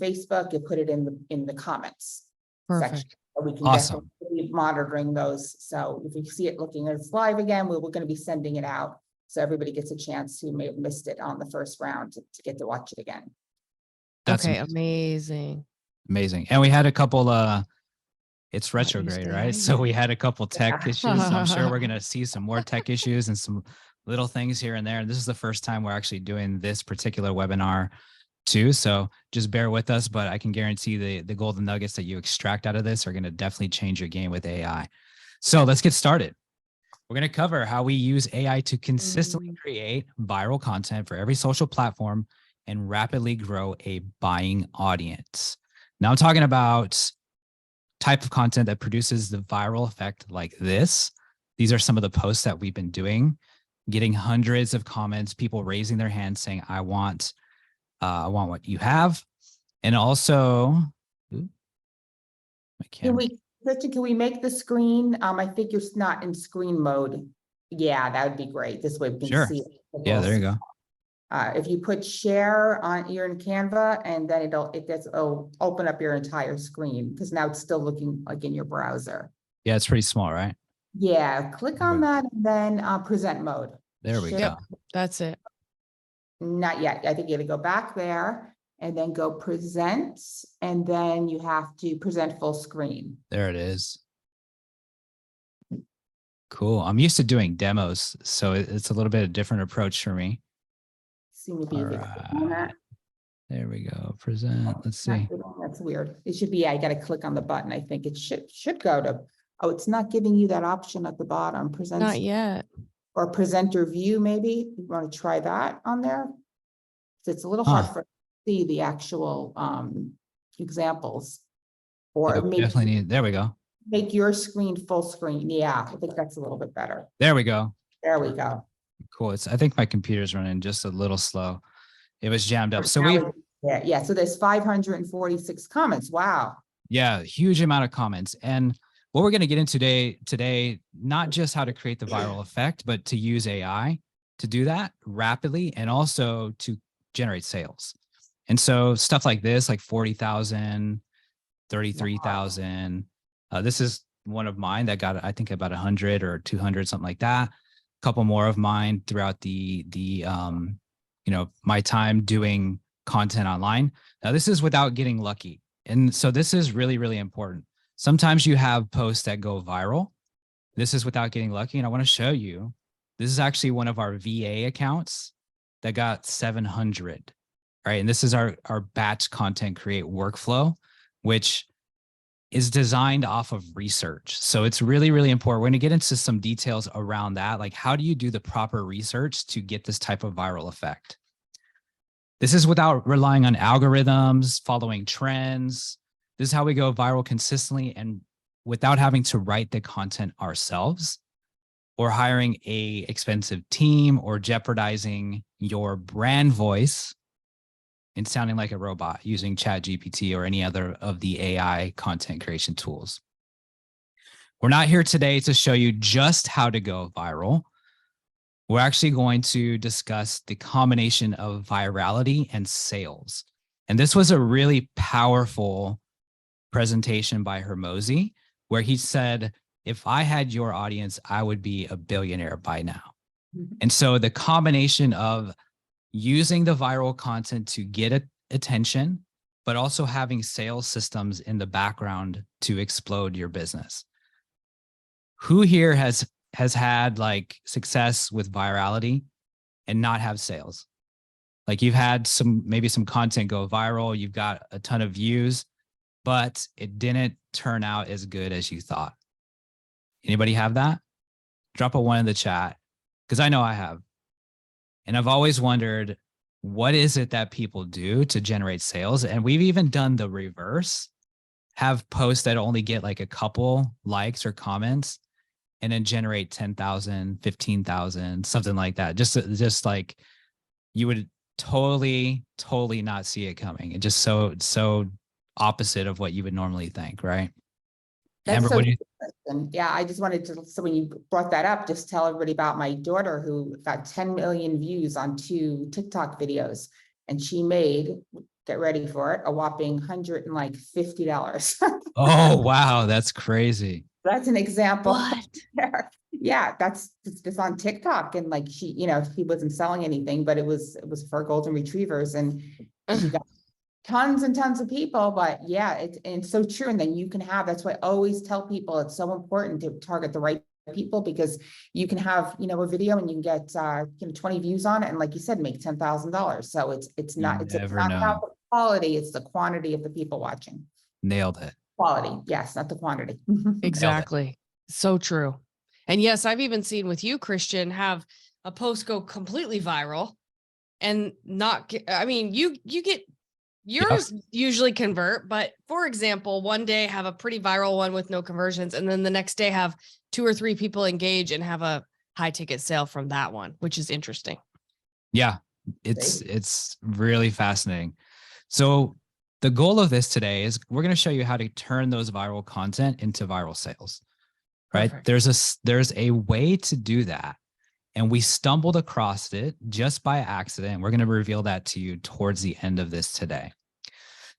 Facebook, you put it in the comments section. Perfect. So we can Awesome. definitely be monitoring those. So if you see it looking as live again, we're going to be sending it out. So everybody gets a chance who may have missed it on the first round to get to watch it again. That's Okay, amazing. amazing. And we had a couple, it's Not used retrograde, to right? AI So yet. we had a couple tech Yeah. issues. So I'm sure we're going to see some more tech issues and some little things here and there. And this is the first time we're actually doing this particular webinar too. So just bear with us, but I can guarantee the golden nuggets that you extract out of this are going to definitely change your game with AI. So let's get started. We're going to cover how we use AI to consistently create viral content for every social platform and rapidly grow a buying audience. Now I'm talking about type of content that produces the viral effect like this. These are some of the posts that we've been doing, getting hundreds of comments, people raising their hands saying, I want what you have. And also, my camera. Christian, can we make the screen? I think you're not in screen mode. Yeah, that would be great. This way we can Sure. see it. Yeah, there you go. If you put share on you're in Canva, and then it'll open up your entire screen, because now it's still looking like in your browser. Yeah, it's pretty small, right? Yeah, click on that and then present mode. There we Share- go. That's it. Not yet. I think you gotta go back there and then go present, and then you have to present full screen. There it is. Cool. I'm used to doing demos, so it's a little bit of a different approach for me. Seem to be. All the- right. There we go. Present. Let's see. That's weird. It should be, I gotta click on the button. I think it should go to, oh, it's not giving you that option at the bottom, present. Not yet. Or presenter view, maybe. You want to try that on there? It's a little hard Huh. for to see the actual examples. Or Yeah, we maybe definitely need, there we go. make your screen full screen. Yeah, I think that's a little bit better. There we go. There we go. Cool. I think my computer's running just a little slow. It was jammed up. So Now yeah, so there's 546 comments. Wow. yeah, huge amount of comments. And what we're going to get into today, not just how to create the viral effect, but to use AI to do that rapidly and also to generate sales. And so stuff like this, like 40,000, 33,000. This is one of mine that got, I think, about 100 or 200, something like that. A couple more of mine throughout my time doing content online. Now, this is without getting lucky. And so this is really, really important. Sometimes you have posts that go viral. This is without getting lucky. And I want to show you, this is actually one of our VA accounts that got 700, right? And this is our batch content create workflow, which is designed off of research. So it's really, really important. We're going to get into some details around that. Like, how do you do the proper research to get this type of viral effect? This is without relying on algorithms, following trends. This is how we go viral consistently and without having to write the content ourselves or hiring a expensive team or jeopardizing your brand voice and sounding like a robot using ChatGPT or any other of the AI content creation tools. We're not here today to show you just how to go viral. We're actually going to discuss the combination of virality and sales. And this was a really powerful presentation by Hormozi, where he said, if I had your audience, I would be a billionaire by now. Mhm. And so the combination of using the viral content to get attention, but also having sales systems in the background to explode your business. Who here has had like success with virality and not have sales? Like you've had maybe some content go viral, you've got a ton of views, but it didn't turn out as good as you thought. Anybody have that? Drop a 1 in the chat, because I know I have. And I've always wondered, what is it that people do to generate sales? And we've even done the reverse, have posts that only get like a couple likes or comments and then generate 10,000, 15,000, something like that. Just like you would totally not see it coming. And just so opposite of what you would normally think, right? That's Amber, so what do you? interesting. Yeah, I just wanted to, so when you brought that up, just tell everybody about my daughter who got 10 million views on 2 TikTok videos. And she made get ready for it, a whopping $150. Oh, wow. That's crazy. That's an example. What? Yeah, it's just on TikTok, and like she, he wasn't selling anything, but it was for golden retrievers, and he got tons and tons of people. But yeah, it's so true. And then you can have, that's why I always tell people it's so important to target the right people, because you can have, a video and you can get 20 views on it, and like you said, make $10,000. So it's not never not know. about the quality, it's the quantity of the people watching. Nailed it. Quality, yes, not the quantity. Exactly. So true. And yes, I've even seen with you, Christian, have a post go completely viral and not get, I mean, you get yours usually convert, but for example, one day have a pretty viral one with no conversions, and then the next day have 2 or 3 people engage and have a high ticket sale from that one, which is interesting. Yeah, it's really fascinating. So the goal of this today is we're going to show you how to turn those viral content into viral sales, right? Perfect. There's a way to do that. And we stumbled across it just by accident. We're going to reveal that to you towards the end of this today.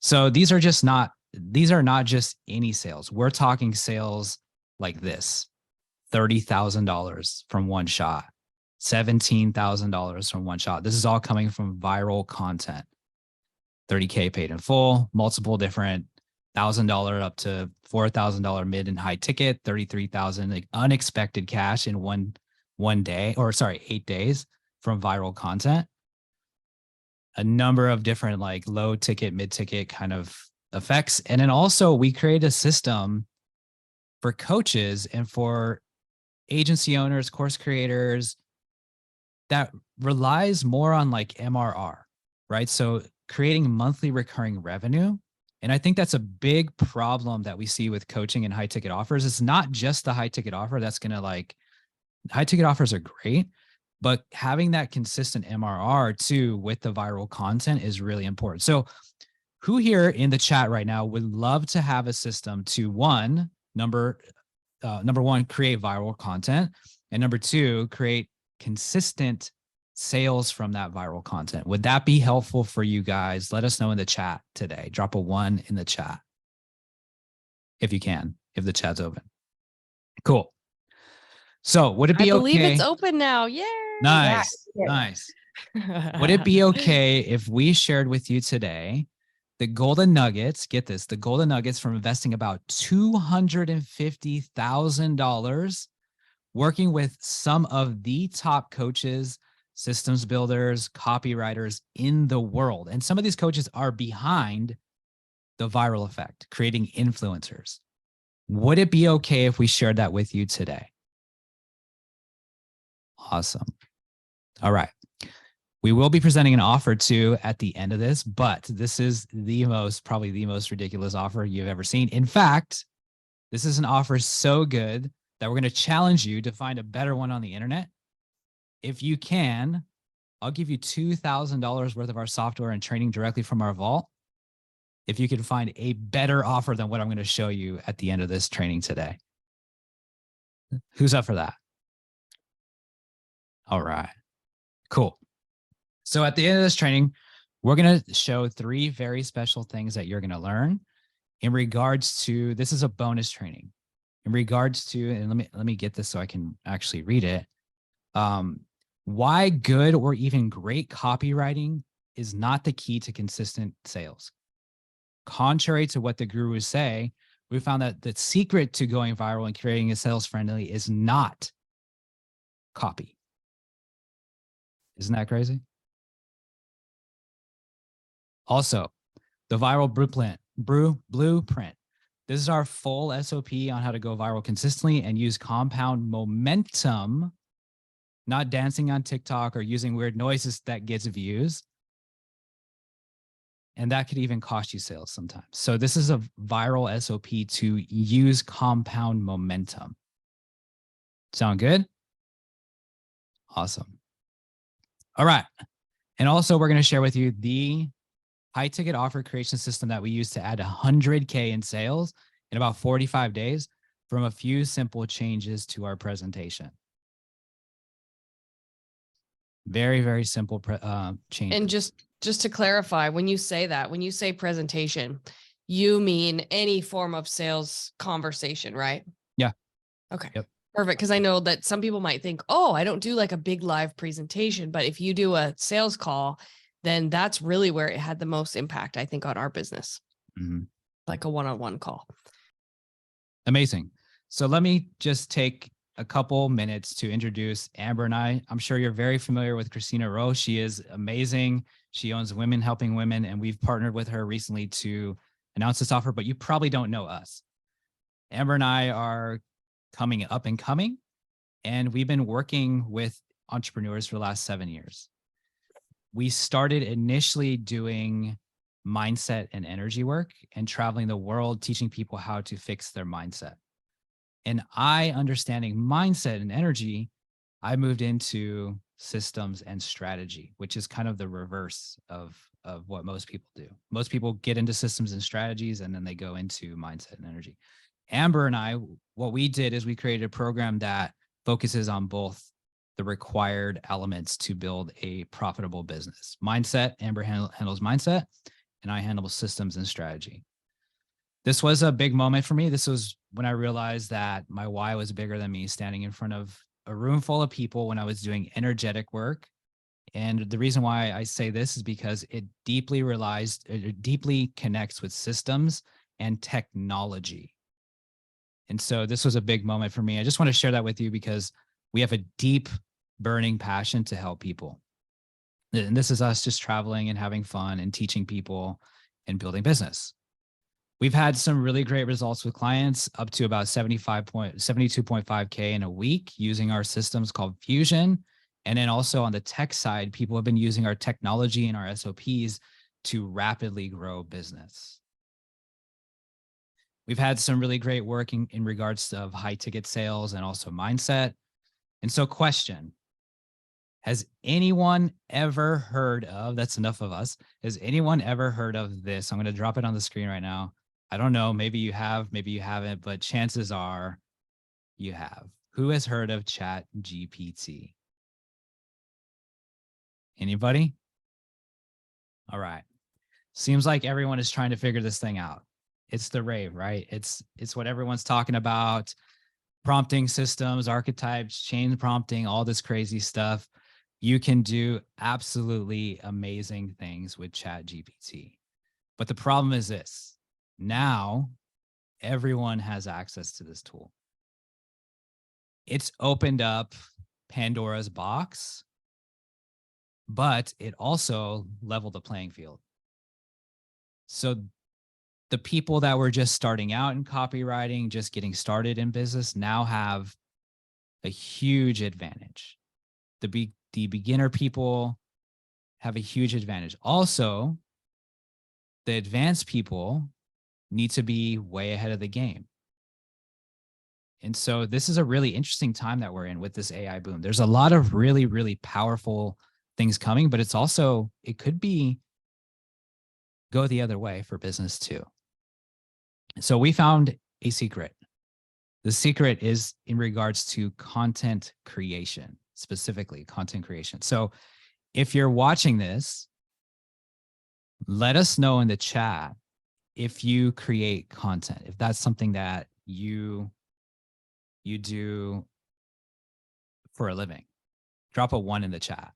So these are not just any sales. We're talking sales like this: $30,000 from one shot, $17,000 from one shot. This is all coming from viral content. 30K paid in full, multiple different $1,000 up to $4,000 mid and high ticket, 33,000 like unexpected cash in one day, or sorry, 8 days from viral content. A number of different like low ticket, mid ticket kind of effects. And then also we create a system for coaches and for agency owners, course creators, that relies more on like MRR, right? So creating monthly recurring revenue. And I think that's a big problem that we see with coaching and high ticket offers. It's not just the high ticket offer that's going to high ticket offers are great, but having that consistent MRR too with the viral content is really important. So who here in the chat right now would love to have a system to number one, create viral content, and number two, create consistent sales from that viral content? Would that be helpful for you guys? Let us know in the chat today. Drop a 1 in the chat if you can, if the chat's open. Cool. So would it be I believe okay? it's open now. Yay. Nice. Yeah. Nice. Would it be okay if we shared with you today the golden nuggets? Get this, the golden nuggets from investing about $250,000 working with some of the top coaches, systems builders, copywriters in the world. And some of these coaches are behind the viral effect, creating influencers. Would it be okay if we shared that with you today? Awesome. All right. We will be presenting an offer too at the end of this, but this is probably the most ridiculous offer you've ever seen. In fact, this is an offer so good that we're going to challenge you to find a better one on the internet. If you can, I'll give you $2,000 worth of our software and training directly from our vault if you can find a better offer than what I'm going to show you at the end of this training today. Who's up for that? All right, cool. So at the end of this training, we're going to show 3 very special things that you're going to learn in regards to, this is a bonus training, in regards to, and let me get this so I can actually read it. Why good or even great copywriting is not the key to consistent sales. Contrary to what the gurus say, we found that the secret to going viral and creating a sales friendly is not copy. Isn't that crazy? Also, the viral blueprint. This is our full SOP on how to go viral consistently and use compound momentum, not dancing on TikTok or using weird noises that gets views. And that could even cost you sales sometimes. So this is a viral SOP to use compound momentum. Sound good? Awesome. All right. And also we're going to share with you the high ticket offer creation system that we use to add 100K in sales in about 45 days from a few simple changes to our presentation. Very, very simple changes. And just just to clarify, when you say that, when you say presentation, you mean any form of sales conversation, right? Yeah. Okay. Yep. Perfect. Because I know that some people might think, oh, I don't do like a big live presentation, but if you do a sales call, then that's really where it had the most impact, I think, on our business, Mhm. like a one-on-one call. Amazing. So let me just take a couple minutes to introduce Amber and I. I'm sure you're very familiar with Christina Rowe. She is amazing. She owns Women Helping Women, and we've partnered with her recently to announce this offer, but you probably don't know us. Amber and I are coming up and coming, and we've been working with entrepreneurs for the last 7 years. We started initially doing mindset and energy work and traveling the world, teaching people how to fix their mindset. And I, understanding mindset and energy, I moved into systems and strategy, which is kind of the reverse of what most people do. Most people get into systems and strategies, and then they go into mindset and energy. Amber and I, what we did is we created a program that focuses on both the required elements to build a profitable business. Mindset, Amber handles mindset, and I handle systems and strategy. This was a big moment for me. This was when I realized that my why was bigger than me, standing in front of a room full of people when I was doing energetic work. And the reason why I say this is because it deeply connects with systems and technology. And so this was a big moment for me. I just want to share that with you because we have a deep burning passion to help people. And this is us just traveling and having fun and teaching people and building business. We've had some really great results with clients, up to about 72.5K in a week using our systems called Fusion. And then also on the tech side, people have been using our technology and our SOPs to rapidly grow business. We've had some really great work in regards of high ticket sales and also mindset. And so question, has anyone ever heard of, that's enough of us, has anyone ever heard of this? I'm going to drop it on the screen right now. I don't know, maybe you have, maybe you haven't, but chances are you have. Who has heard of ChatGPT? Anybody? All right. Seems like everyone is trying to figure this thing out. It's the rave, right? It's what everyone's talking about. Prompting systems, archetypes, chain prompting, all this crazy stuff. You can do absolutely amazing things with ChatGPT. But the problem is this. Now, everyone has access to this tool. It's opened up Pandora's box, but it also leveled the playing field. So the people that were just starting out in copywriting, just getting started in business, now have a huge advantage. The beginner people have a huge advantage. Also, the advanced people need to be way ahead of the game. And so this is a really interesting time that we're in with this AI boom. There's a lot of really, really powerful things coming, but it's also, it could be go the other way for business too. So we found a secret. The secret is in regards to content creation, specifically content creation. So if you're watching this, let us know in the chat if you create content, if that's something that you do for a living. Drop a 1 in the chat.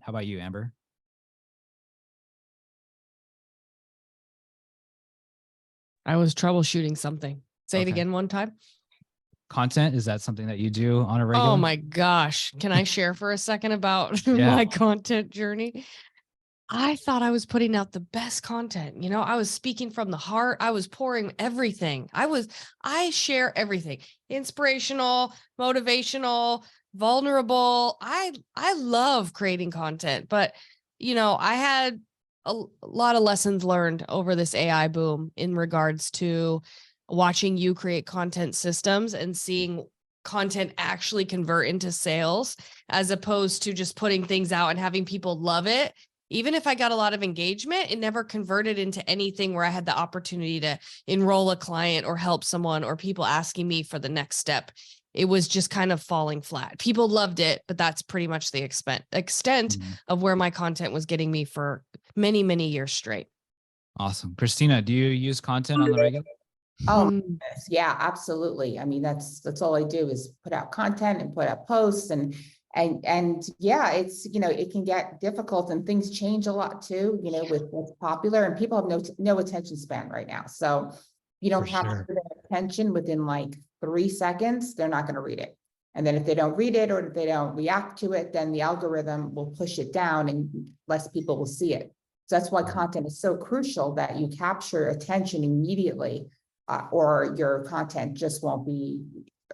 How about you, Amber? I was troubleshooting something. Say it Okay. again one time. Content, is that something that you do on a regular? Oh my gosh. Can I share for a second about Yeah. my content journey? I thought I was putting out the best content. You know, I was speaking from the heart. I was pouring everything. I share everything. Inspirational, motivational, vulnerable. I love creating content, but you know, I had a lot of lessons learned over this AI boom in regards to watching you create content systems and seeing content actually convert into sales, as opposed to just putting things out and having people love it. Even if I got a lot of engagement, it never converted into anything where I had the opportunity to enroll a client or help someone or people asking me for the next step it was just kind of falling flat. People loved it, but that's pretty much the extent Mhm. of where my content was getting me for many, many years straight. Awesome. Christina, do you use content on the regular? Oh, my Hmm. goodness. Yeah, absolutely. I mean, that's all I do is put out content and put out posts and yeah, it's, it can get difficult and things change a lot too, with what's popular and people have no attention span right now. So you don't For have sure. their attention within like 3 seconds, they're not going to read it. And then if they don't read it or if they don't react to it, then the algorithm will push it down and less people will see it. So that's why Mhm. content is so crucial, that you capture attention immediately, or your content just won't be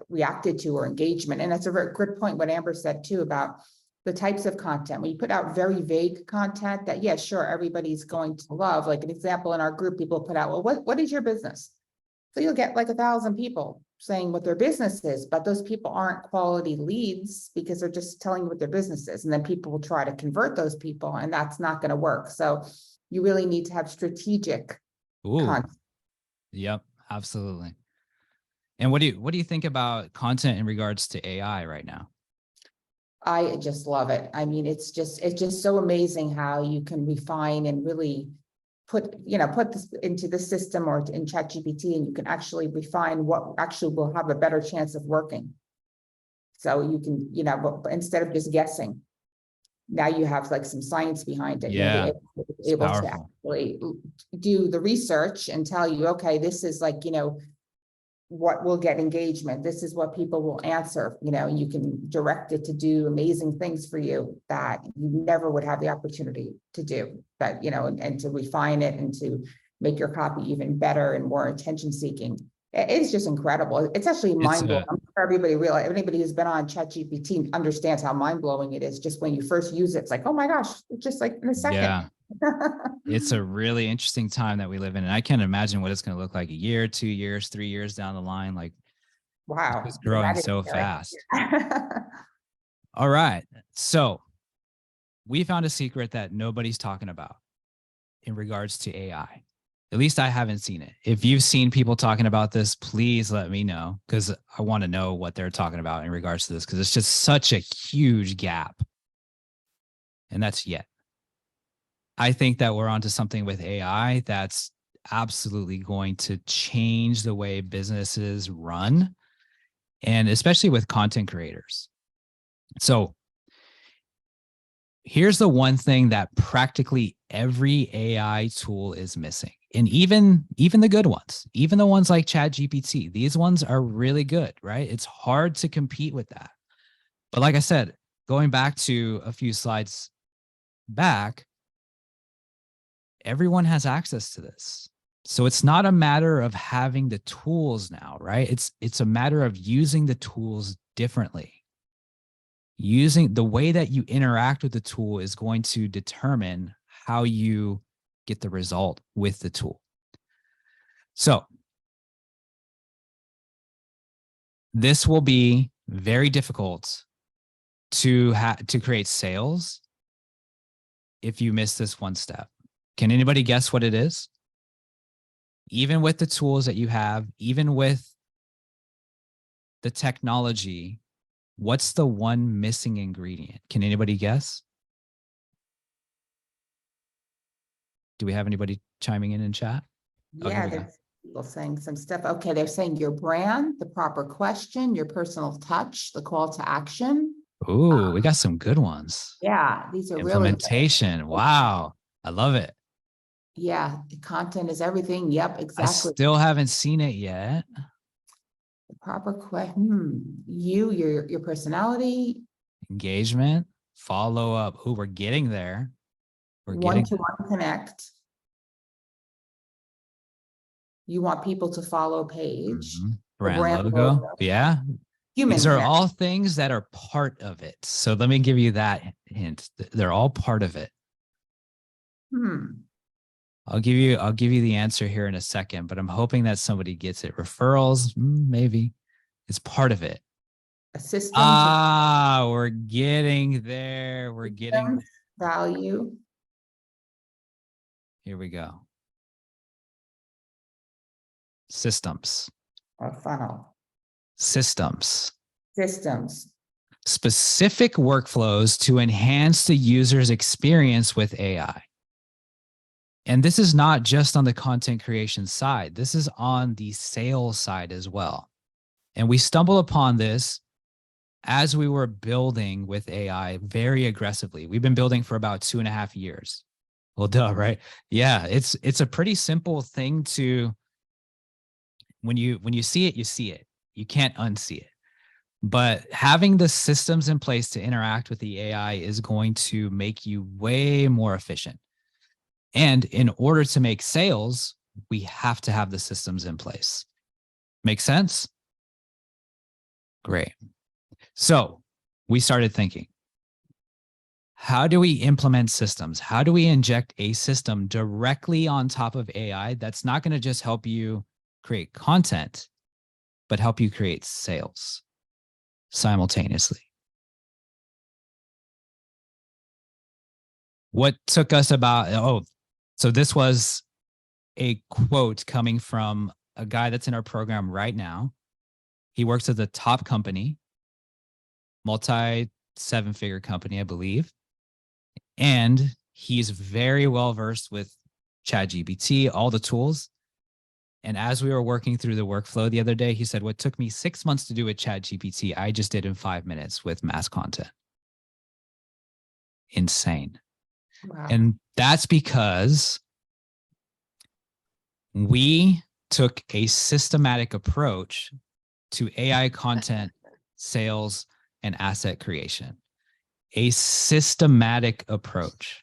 reacted to or engagement. And that's a very good point, what Amber said too, about the types of content. When you put out very vague content that, yeah, sure, everybody's going to love. Like an example in our group, people put out, well, what is your business? So you'll get like 1,000 people saying what their business is, but those people aren't quality leads because they're just telling you what their business is. And then people will try to convert those people, and that's not going to work. So you really need to have strategic Ooh, content. yep, absolutely. And what do you think about content in regards to AI right now? I just love it. I mean, it's just so amazing how you can refine and really put this into the system or in ChatGPT, and you can actually refine what actually will have a better chance of working. So you can, but instead of just guessing, now you have like some science behind it. Yeah, They're it's able to powerful. actually do the research and tell you, okay, this is like, what will get engagement. This is what people will answer, and you can direct it to do amazing things for you that you never would have the opportunity to do, that, and to refine it and to make your copy even better and more attention seeking. It's just incredible. It's actually It's mind blowing. a I'm sure anybody who's been on ChatGPT understands how mind blowing it is. Just when you first use it, it's like, oh my gosh, it's just like in a second. yeah, it's a really interesting time that we live in. And I can't imagine what it's going to look like a year, 2 years, 3 years down the line. Like Wow. it's Yeah, growing that is so scary. fast. All right. So we found a secret that nobody's talking about in regards to AI. At least I haven't seen it. If you've seen people talking about this, please let me know, because I want to know what they're talking about in regards to this, because it's just such a huge gap. And that's yet. I think that we're onto something with AI that's absolutely going to change the way businesses run, and especially with content creators. So here's the one thing that practically every AI tool is missing. And even the good ones, even the ones like ChatGPT, these ones are really good, right? It's hard to compete with that. But like I said, going back to a few slides back, everyone has access to this. So it's not a matter of having the tools now, right? It's a matter of using the tools differently. Using the way that you interact with the tool is going to determine how you get the result with the tool. So this will be very difficult to create sales if you miss this one step. Can anybody guess what it is? Even with the tools that you have, even with the technology, what's the one missing ingredient? Can anybody guess? Do we have anybody chiming in chat? Oh, here Yeah, we go. there's people saying some stuff. Okay, they're saying your brand, the proper question, your personal touch, the call to action. Ooh, we got some good ones. Yeah, these are really good. Implementation. Wow. I love it. Yeah, the content is everything. Yep, I exactly. still haven't seen it yet. The proper question. Your personality, Engagement, follow up. Ooh, we're getting there. We're getting one-to-one connect. You want people to follow page. Mhm. The Brand logo. Yeah. Human These are connect. all things that are part of it. So let me give you that hint. They're all part of it. I'll give you the answer here in a second, but I'm hoping that somebody gets it. Referrals, maybe. It's part of it. A system Ah, we're getting there. We're getting there. value. Here we go. Systems. Or funnel. Systems. Systems. Specific workflows to enhance the user's experience with AI. And this is not just on the content creation side. This is on the sales side as well. And we stumbled upon this as we were building with AI very aggressively. We've been building for about 2.5 years. Well, duh, right? Yeah, it's a pretty simple thing to, when you see it, you see it. You can't unsee it. But having the systems in place to interact with the AI is going to make you way more efficient. And in order to make sales, we have to have the systems in place. Make sense? Great. So we started thinking, how do we implement systems? How do we inject a system directly on top of AI that's not going to just help you create content, but help you create sales simultaneously? What took us about, so this was a quote coming from a guy that's in our program right now. He works at the top company, multi-7-figure company, I believe. And he's very well versed with ChatGPT, all the tools. And as we were working through the workflow the other day, he said, what took me 6 months to do with ChatGPT, I just did in 5 minutes with mass content. Insane. Wow. And that's because we took a systematic approach to AI content, sales, and asset creation. A systematic approach.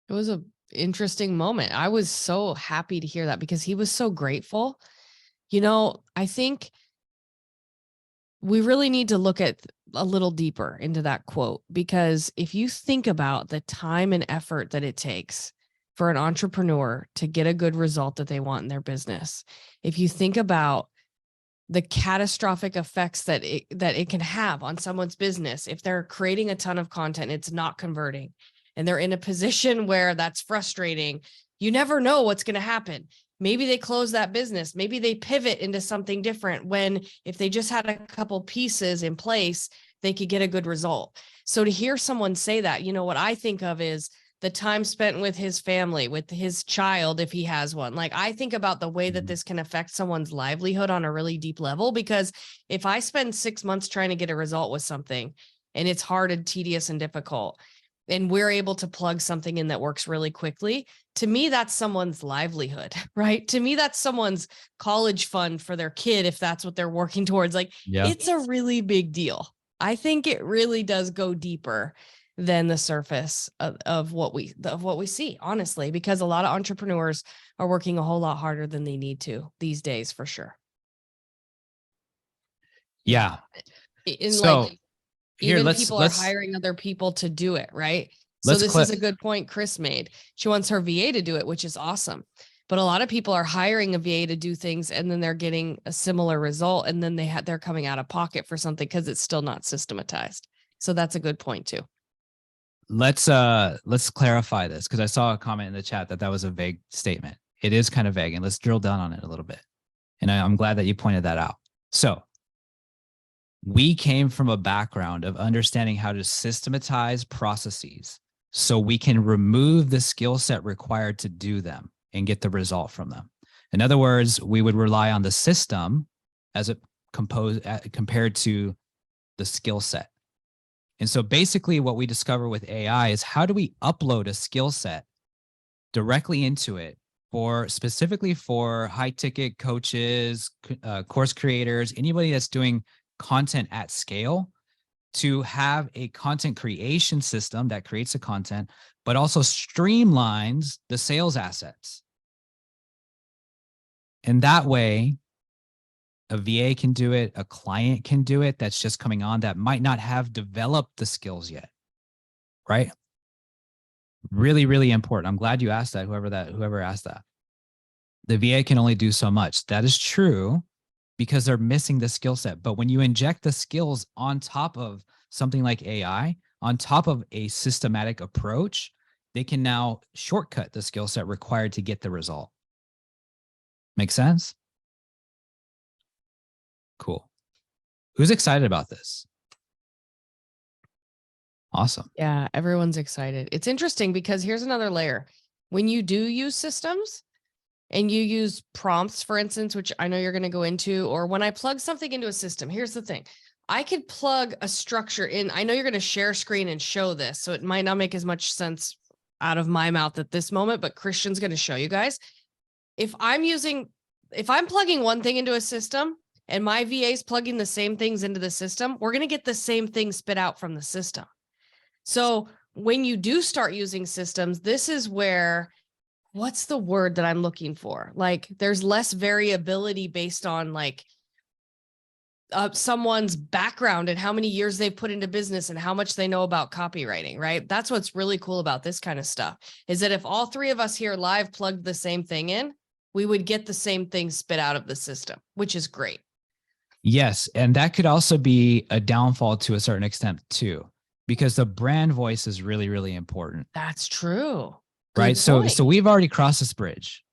It was a interesting moment. I was so happy to hear that because he was so grateful. You know, I think we really need to look at a little deeper into that quote, because if you think about the time and effort that it takes for an entrepreneur to get a good result that they want in their business, if you think about the catastrophic effects that it can have on someone's business, if they're creating a ton of content, it's not converting, and they're in a position where that's frustrating, you never know what's going to happen. Maybe they close that business. Maybe they pivot into something different, when if they just had a couple pieces in place, they could get a good result. So to hear someone say that, you know, what I think of is the time spent with his family, with his child, if he has one. Like, I think about the way that this can affect someone's livelihood on a really deep level, because if I spend 6 months trying to get a result with something and it's hard and tedious and difficult, and we're able to plug something in that works really quickly, to me, that's someone's livelihood, right? To me, that's someone's college fund for their kid, if that's what they're working towards. Like, it's a really big deal. I think it really does go deeper than the surface of what we see, honestly, because a lot of entrepreneurs are working a whole lot harder than they need to these days, for sure. Yeah. And so like, here, even let's people are hiring other people to do it, right? So let's this clip. is a good point Chris made. She wants her VA to do it, which is awesome. But a lot of people are hiring a VA to do things, and then they're getting a similar result, and then they're coming out of pocket for something because it's still not systematized. So that's a good point too. Let's clarify this, because I saw a comment in the chat that was a vague statement. It is kind of vague, and let's drill down on it a little bit. And I'm glad that you pointed that out. So we came from a background of understanding how to systematize processes so we can remove the skill set required to do them and get the result from them. In other words, we would rely on the system as it compared to the skill set. And so basically what we discover with AI is, how do we upload a skill set directly into it specifically for high ticket coaches, course creators, anybody that's doing content at scale, to have a content creation system that creates the content, but also streamlines the sales assets. And that way, a VA can do it, a client can do it that's just coming on, that might not have developed the skills yet, right? Really, really important. I'm glad you asked that, whoever asked that. The VA can only do so much. That is true, because they're missing the skill set. But when you inject the skills on top of something like AI, on top of a systematic approach, they can now shortcut the skill set required to get the result. Make sense? Cool. Who's excited about this? Awesome. Yeah, everyone's excited. It's interesting because here's another layer. When you do use systems and you use prompts, for instance, which I know you're going to go into, or when I plug something into a system, here's the thing. I could plug a structure in. I know you're going to share screen and show this, so it might not make as much sense out of my mouth at this moment, but Christian's going to show you guys. If I'm plugging one thing into a system and my VA is plugging the same things into the system, we're going to get the same thing spit out from the system. So when you do start using systems, this is where, what's the word that I'm looking for? Like there's less variability based on like someone's background and how many years they've put into business and how much they know about copywriting, right? That's what's really cool about this kind of stuff, is that if all three of us here live plugged the same thing in, we would get the same thing spit out of the system, which is great. Yes. And that could also be a downfall to a certain extent too, because the brand voice is really, really important. That's true. Right. Good point. So we've already crossed this bridge.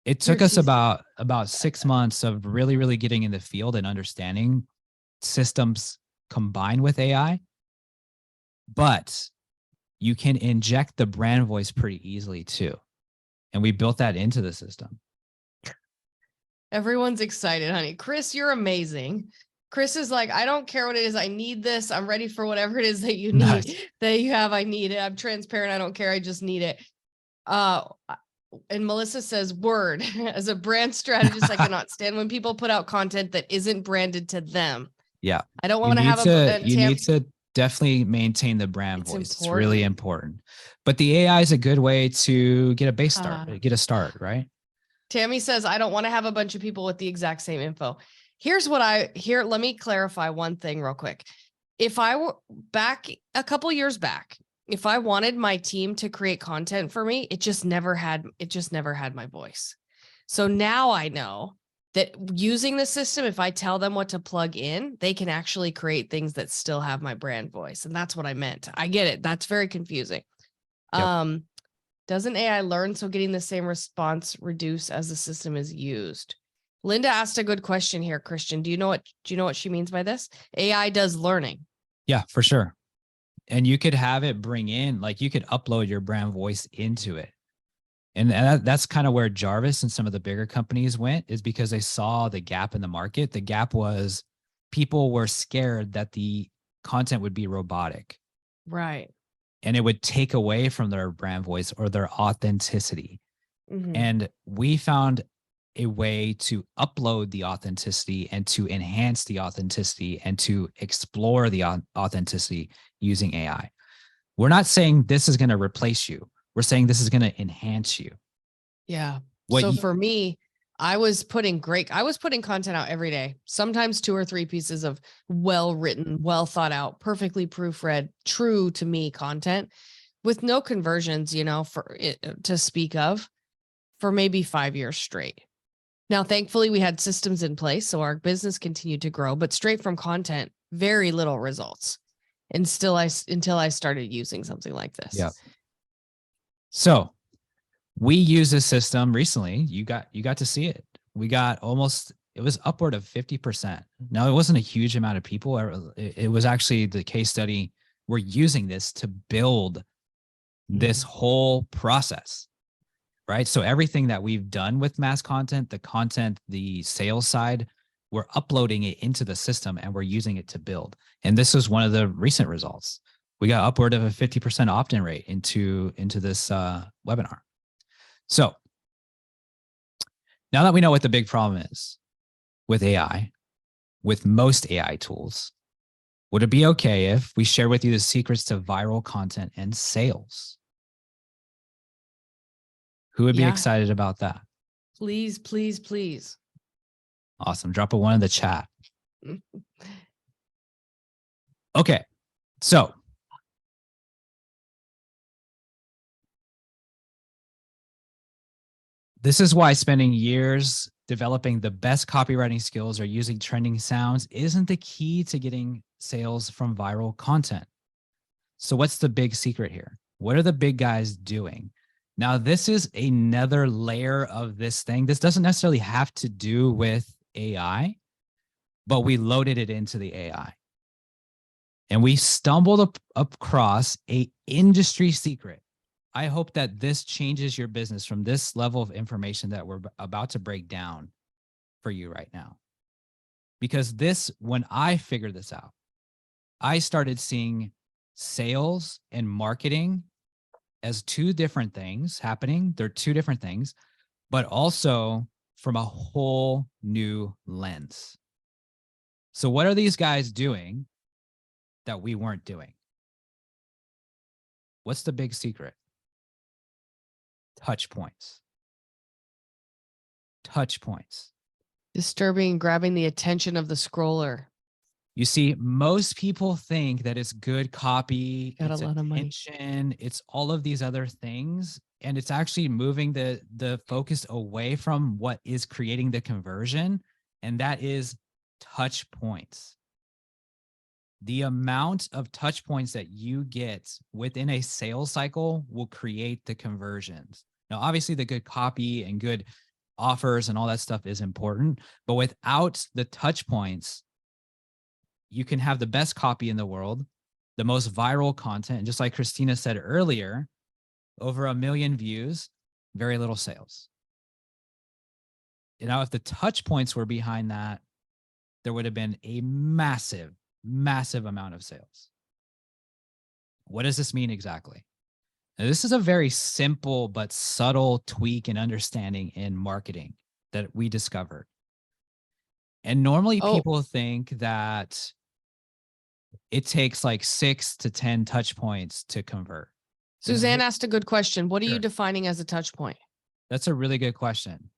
It took us Jesus. about 6 months of really, really getting in the field and understanding systems combined with AI. But you can inject the brand voice pretty easily too. And we built that into the system. Everyone's excited, honey. Chris, you're amazing. Chris is like, I don't care what it is. I need this. I'm ready for whatever it is that you need, Nice. that you have. I need it. I'm transparent. I don't care. I just need it. And Melissa says, word, as a brand strategist, I cannot stand when people put out content that isn't branded to them. Yeah. I don't want to have you need to definitely maintain the brand It's voice. It's really important. important. But the AI is a good way to get a base start, get a start, right? Tammy says, I don't want to have a bunch of people with the exact same info. Here's what let me clarify one thing real quick. If I were back a couple years back, if I wanted my team to create content for me, it just never had my voice. So now I know that using the system, if I tell them what to plug in, they can actually create things that still have my brand voice. And that's what I meant. I get it. That's very confusing. Yep. Doesn't AI learn, so getting the same response reduce as the system is used? Linda asked a good question here, Christian. Do you know what she means by this? AI does learning. Yeah, for sure. And you could have it bring in, like you could upload your brand voice into it. And that's kind of where Jarvis and some of the bigger companies went, is because they saw the gap in the market. The gap was people were scared that the content would be robotic. Right. And it would take away from their brand voice or their authenticity. Mm-hmm. And we found a way to upload the authenticity and to enhance the authenticity and to explore the authenticity using AI. We're not saying this is going to replace you. We're saying this is going to enhance you. Yeah. For me, I was putting content out every day, sometimes 2 or 3 pieces of well-written, well thought out, perfectly proofread, true to me content with no conversions, to speak of, for maybe 5 years straight. Now, thankfully, we had systems in place, so our business continued to grow, but straight from content, very little results. And until I started using something like this. Yeah. So we use this system recently. You got to see it. We got it was upward of 50%. Now, it wasn't a huge amount of people. It was actually the case study. We're using this to build this whole process. Right. So everything that we've done with mass content, the sales side, we're uploading it into the system and we're using it to build. And this was one of the recent results. We got upward of a 50% opt-in rate into this webinar. So now that we know what the big problem is with AI, with most AI tools, would it be okay if we share with you the secrets to viral content and sales? Who would be excited about that? Please, please, please. Awesome. Drop a 1 in the chat. Okay. So this is why spending years developing the best copywriting skills or using trending sounds isn't the key to getting sales from viral content. So what's the big secret here? What are the big guys doing? Now, this is another layer of this thing. This doesn't necessarily have to do with AI, but we loaded it into the AI. And we stumbled across a industry secret. I hope that this changes your business from this level of information that we're about to break down for you right now. Because when I figured this out, I started seeing sales and marketing as two different things happening. They're two different things, but also from a whole new lens. So what are these guys doing that we weren't doing? What's the big secret? Touch points. Touch points. Disturbing, grabbing the attention of the scroller. You see, most people think that it's good copy, Got a it's lot of money. attention, it's all of these other things, and it's actually moving the focus away from what is creating the conversion, and that is touch points. The amount of touch points that you get within a sales cycle will create the conversions. Now, obviously, the good copy and good offers and all that stuff is important, but without the touch points, you can have the best copy in the world, the most viral content. And just like Christina said earlier, over 1 million views, very little sales. Now, if the touch points were behind that, there would have been a massive, massive amount of sales. What does this mean exactly? Now, this is a very simple but subtle tweak in understanding in marketing that we discovered. And normally people think that it takes like 6 to 10 touch points to convert. Suzanne asked a good question. What are you Sure. defining as a touch point? That's a really good question.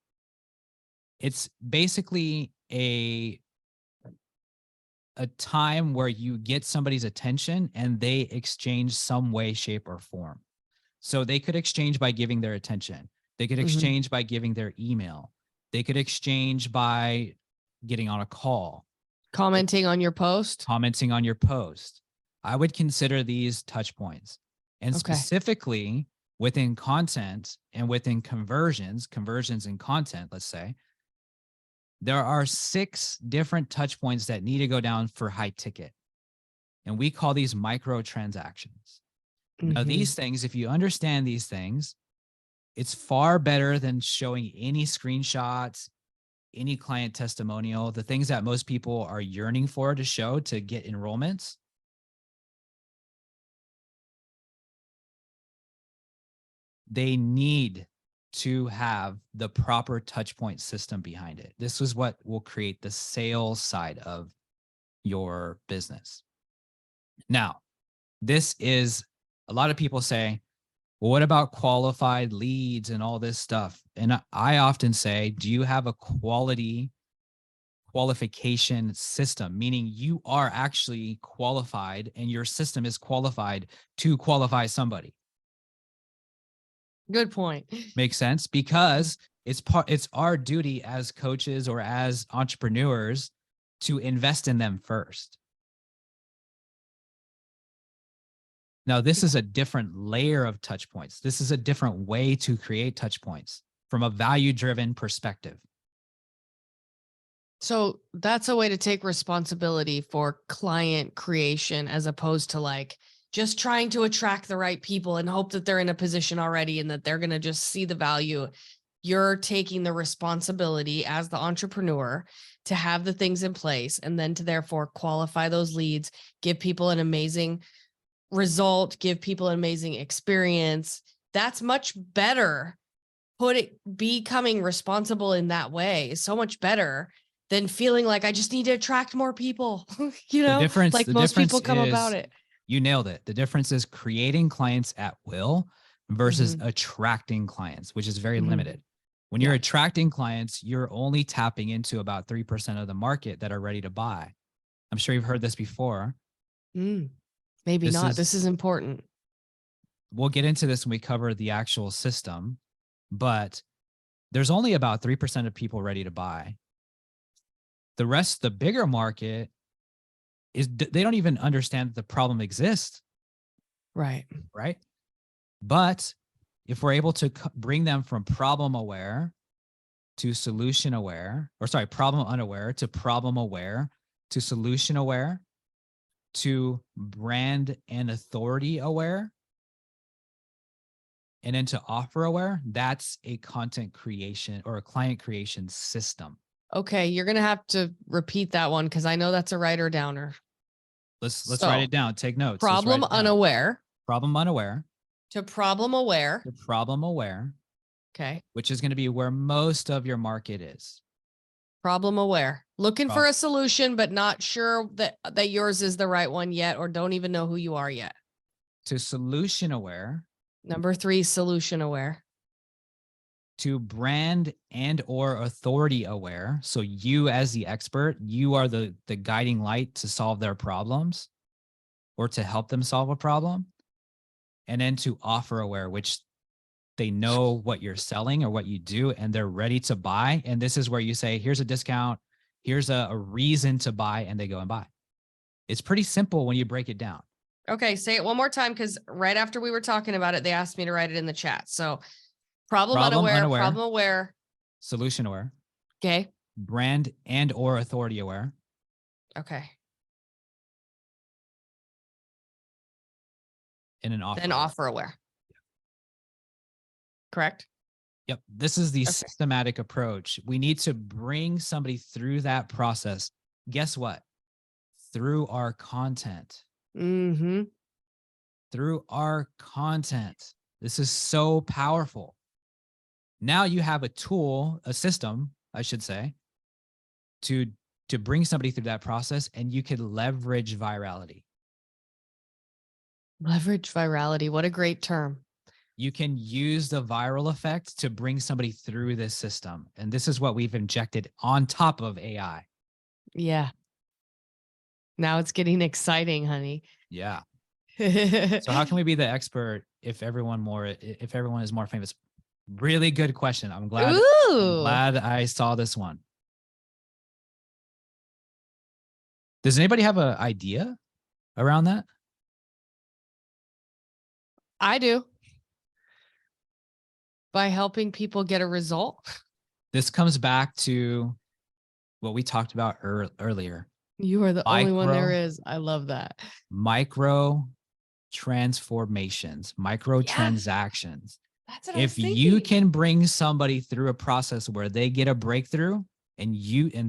It's basically a time where you get somebody's attention and they exchange some way, shape, or form. So they could exchange by giving their attention. They could exchange by giving their email. They could exchange by getting on a call. Commenting on your post. Commenting on your post. I would consider these touch points. And Okay. specifically within content and within conversions in content, let's say, there are 6 different touch points that need to go down for high ticket. And we call these micro transactions. Now, these things, if you understand these things, it's far better than showing any screenshots, any client testimonial, the things that most people are yearning for to show to get enrollments. They need to have the proper touch point system behind it. This is what will create the sales side of your business. Now, this is a lot of people say, well, what about qualified leads and all this stuff? And I often say, do you have a qualification system? Meaning you are actually qualified and your system is qualified to qualify somebody. Good point. Makes sense, because it's our duty as coaches or as entrepreneurs to invest in them first. Now, this is a different layer of touch points. This is a different way to create touch points from a value-driven perspective. So that's a way to take responsibility for client creation as opposed to like just trying to attract the right people and hope that they're in a position already and that they're going to just see the value. You're taking the responsibility as the entrepreneur to have the things in place and then to therefore qualify those leads, give people an amazing result, give people an amazing experience. That's much better. Becoming responsible in that way is so much better than feeling like I just need to attract more people. Like most people come about it. You nailed it. The difference is creating clients at will versus attracting clients, which is very limited. When you're attracting clients, you're only tapping into about 3% of the market that are ready to buy. I'm sure you've heard this before. Maybe not. This is important. We'll get into this when we cover the actual system, but there's only about 3% of people ready to buy. The rest, the bigger market, they don't even understand that the problem exists. Right. Right. But if we're able to bring them from problem aware to solution aware, or sorry, problem unaware to problem aware to solution aware, to brand and authority aware, and then to offer aware. That's a content creation or a client creation system. Okay, you're gonna have to repeat that one because I know that's a writer downer. Let's So, write it down. Take notes. Let's write Problem it down. unaware Problem unaware to problem aware. to problem aware, Okay. which is going to be where most of your market is. Problem aware. Looking for Prob- a solution, but not sure that yours is the right one yet, or don't even know who you are yet. To solution aware, Number 3, solution aware. to brand and or authority aware. So you as the expert, you are the guiding light to solve their problems or to help them solve a problem. And then to offer aware, which they know what you're selling or what you do, and they're ready to buy. And this is where you say, here's a discount, here's a reason to buy, and they go and buy. It's pretty simple when you break it down. Okay, say it one more time because right after we were talking about it, they asked me to write it in the chat. So problem unaware, problem aware. Solution aware, Okay. brand and or authority aware, Okay. and an offer. Then aware. offer aware. Correct? Yep. This is the Okay. systematic approach. We need to bring somebody through that process. Guess what? Through our content. Mm-hmm. Through our content. This is so powerful. Now you have a tool, a system, I should say, to bring somebody through that process, and you can leverage virality. Leverage virality. What a great term. You can use the viral effect to bring somebody through this system. And this is what we've injected on top of AI. Yeah. Now it's getting exciting, honey. Yeah. So how can we be the expert if everyone is more famous? Really good question. I'm glad I saw this one. Does anybody have an idea around that? I do. By helping people get a result. This comes back to what we talked about earlier. You are the only one there Micro- is. I love that. Micro transformations, micro transactions. That's what I was If you thinking. can bring somebody through a process where they get a breakthrough and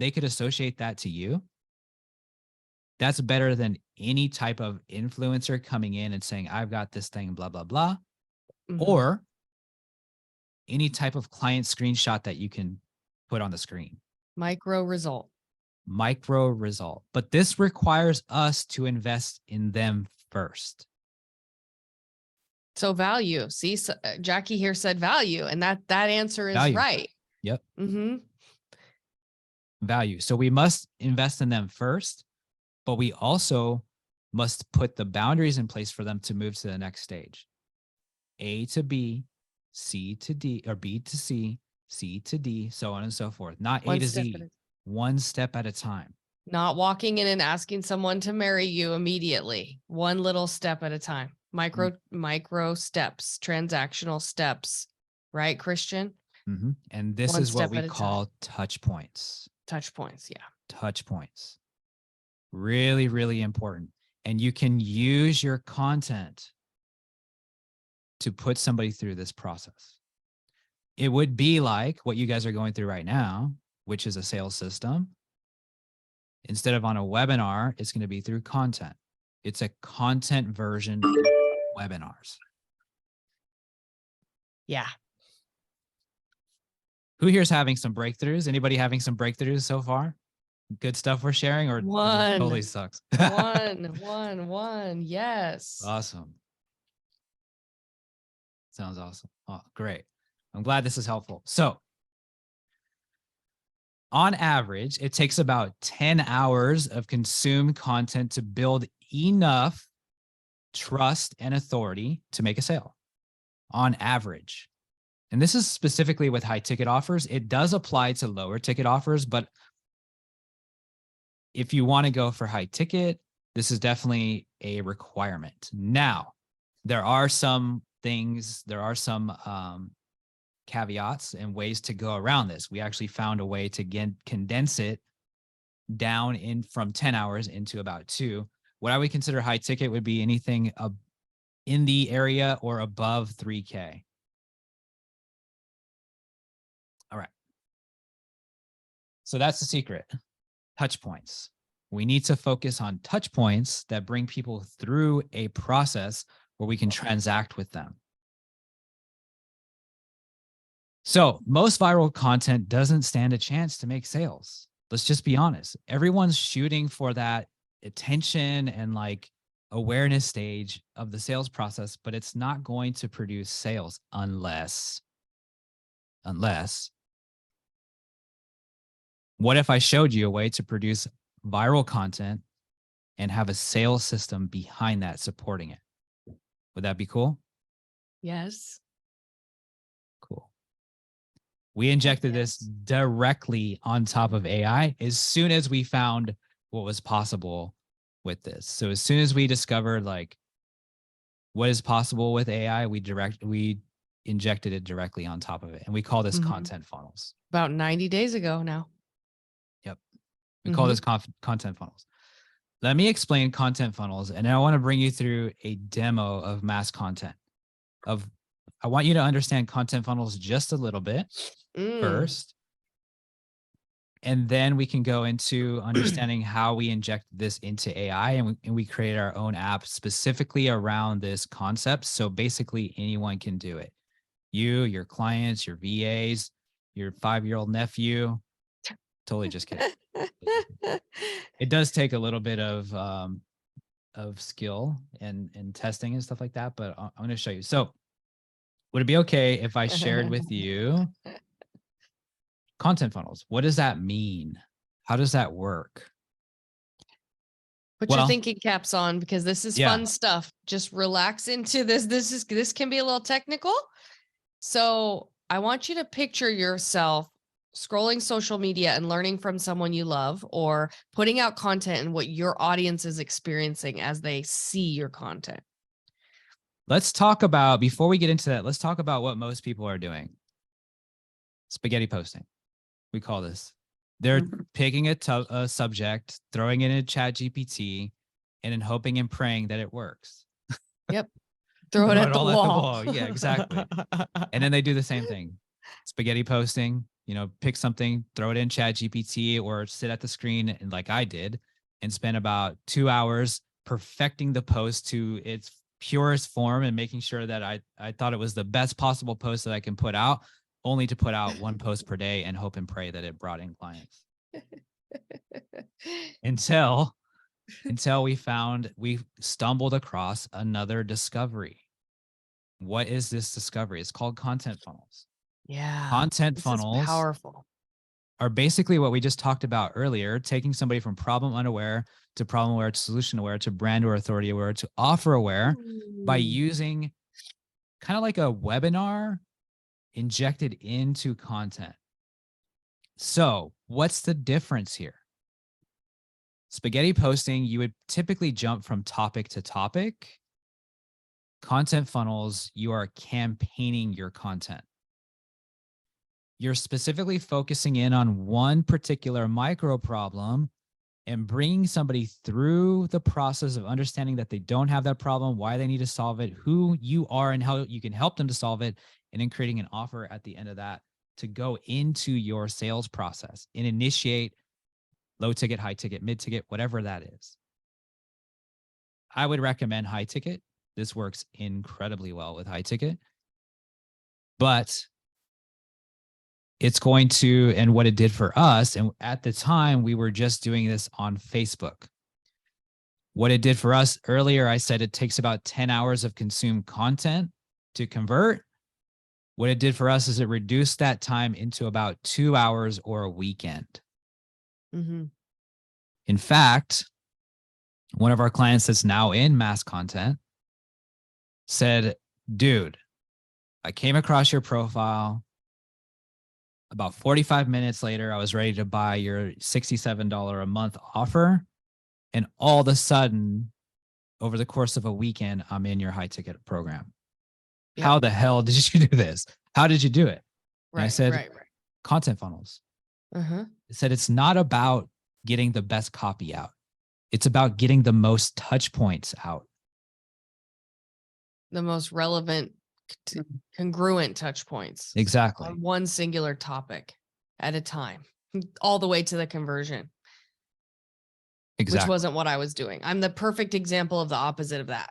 they could associate that to you, that's better than any type of influencer coming in and saying, I've got this thing, blah, blah, blah. Mhm. Or any type of client screenshot that you can put on the screen. Micro result. Micro result. But this requires us to invest in them first. So value. See, Jackie here said value, and that answer is Value. right. Yep. Mm-hmm. Value. So we must invest in them first, but we also must put the boundaries in place for them to move to the next stage. A to B, C to D, or B to C, C to D, so on and so forth. Not A to Z, one step at a time. Not walking in and asking someone to marry you immediately. One little step at a time. Micro steps, transactional steps. Right, Christian? Mm-hmm. And this One is what step we at a call touch points. Touch points. Yeah. Touch points. Really, really important. And you can use your content to put somebody through this process. It would be like what you guys are going through right now, which is a sales system. Instead of on a webinar, it's going to be through content. It's a content version of webinars. Yeah. Who here is having some breakthroughs? Anybody having some breakthroughs so far? Good stuff we're sharing, or One. totally sucks? One. Yes. Awesome. Sounds awesome. Oh, great. I'm glad this is helpful. So on average, it takes about 10 hours of consumed content to build enough trust and authority to make a sale on average. And this is specifically with high ticket offers. It does apply to lower ticket offers, but if you want to go for high ticket, this is definitely a requirement. Now, there are some things, caveats and ways to go around this. We actually found a way to condense it down in from 10 hours into about 2. What I would consider high ticket would be anything in the area or above 3K. All right. So that's the secret. Touch points. We need to focus on touch points that bring people through a process where we can transact with them. So most viral content doesn't stand a chance to make sales. Let's just be honest. Everyone's shooting for that attention and like awareness stage of the sales process, but it's not going to produce sales unless what if I showed you a way to produce viral content and have a sales system behind that supporting it? Would that be cool? Yes. Cool. We injected this directly on top of AI as soon as we found what was possible with this. So as soon as we discovered like what is possible with AI, we injected it directly on top of it. And we call this content funnels. About 90 days ago now. Yep. We call this content funnels. Let me explain content funnels. And I want to bring you through a demo of mass content. I want you to understand content funnels just a little bit first. And then we can go into understanding how we inject this into AI and we create our own app specifically around this concept. So basically anyone can do it. You, your clients, your VAs, your 5-year-old nephew. Totally just kidding. It does take a little bit of skill and testing and stuff like that, but I'm going to show you. So would it be okay if I shared with you content funnels? What does that mean? How does that work? Put your thinking caps on because this is fun stuff. Just relax into this. This can be a little technical. So I want you to picture yourself scrolling social media and learning from someone you love, or putting out content and what your audience is experiencing as they see your content. Let's talk about, before we get into that, let's talk about what most people are doing. Spaghetti posting. We call this. They're picking a subject, throwing it in ChatGPT, and then hoping and praying that it works. Yep. Throw it at the wall. Yeah, exactly. And then they do the same thing. Spaghetti posting, pick something, throw it in ChatGPT, or sit at the screen and like I did and spend about 2 hours perfecting the post to its purest form and making sure that I thought it was the best possible post that I can put out, only to put out 1 post per day and hope and pray that it brought in clients. Until we stumbled across another discovery. What is this discovery? It's called content funnels. Yeah. Content funnels is powerful. Are basically what we just talked about earlier, taking somebody from problem unaware to problem aware to solution aware to brand or authority aware to offer aware by using kind of like a webinar injected into content. So what's the difference here? Spaghetti posting, you would typically jump from topic to topic. Content funnels, you are campaigning your content. You're specifically focusing in on one particular micro problem and bringing somebody through the process of understanding that they don't have that problem, why they need to solve it, who you are and how you can help them to solve it, and then creating an offer at the end of that to go into your sales process and initiate low ticket, high ticket, mid ticket, whatever that is. I would recommend high ticket. This works incredibly well with high ticket, but it's going to, and what it did for us, and at the time we were just doing this on Facebook. What it did for us earlier, I said it takes about 10 hours of consumed content to convert. What it did for us is it reduced that time into about 2 hours or a weekend. In fact, one of our clients that's now in mass content said, dude, I came across your profile. About 45 minutes later, I was ready to buy your $67 a month offer. And all of a sudden, over the course of a weekend, I'm in your high ticket program. Yep. How the hell did you do this? How did you do it? And I said, content funnels. It said, it's not about getting the best copy out. It's about getting the most touch points out. The most relevant, congruent touch points Exactly. on one singular topic at a time, all the way to the conversion, which Exactly. wasn't what I was doing. I'm the perfect example of the opposite of that.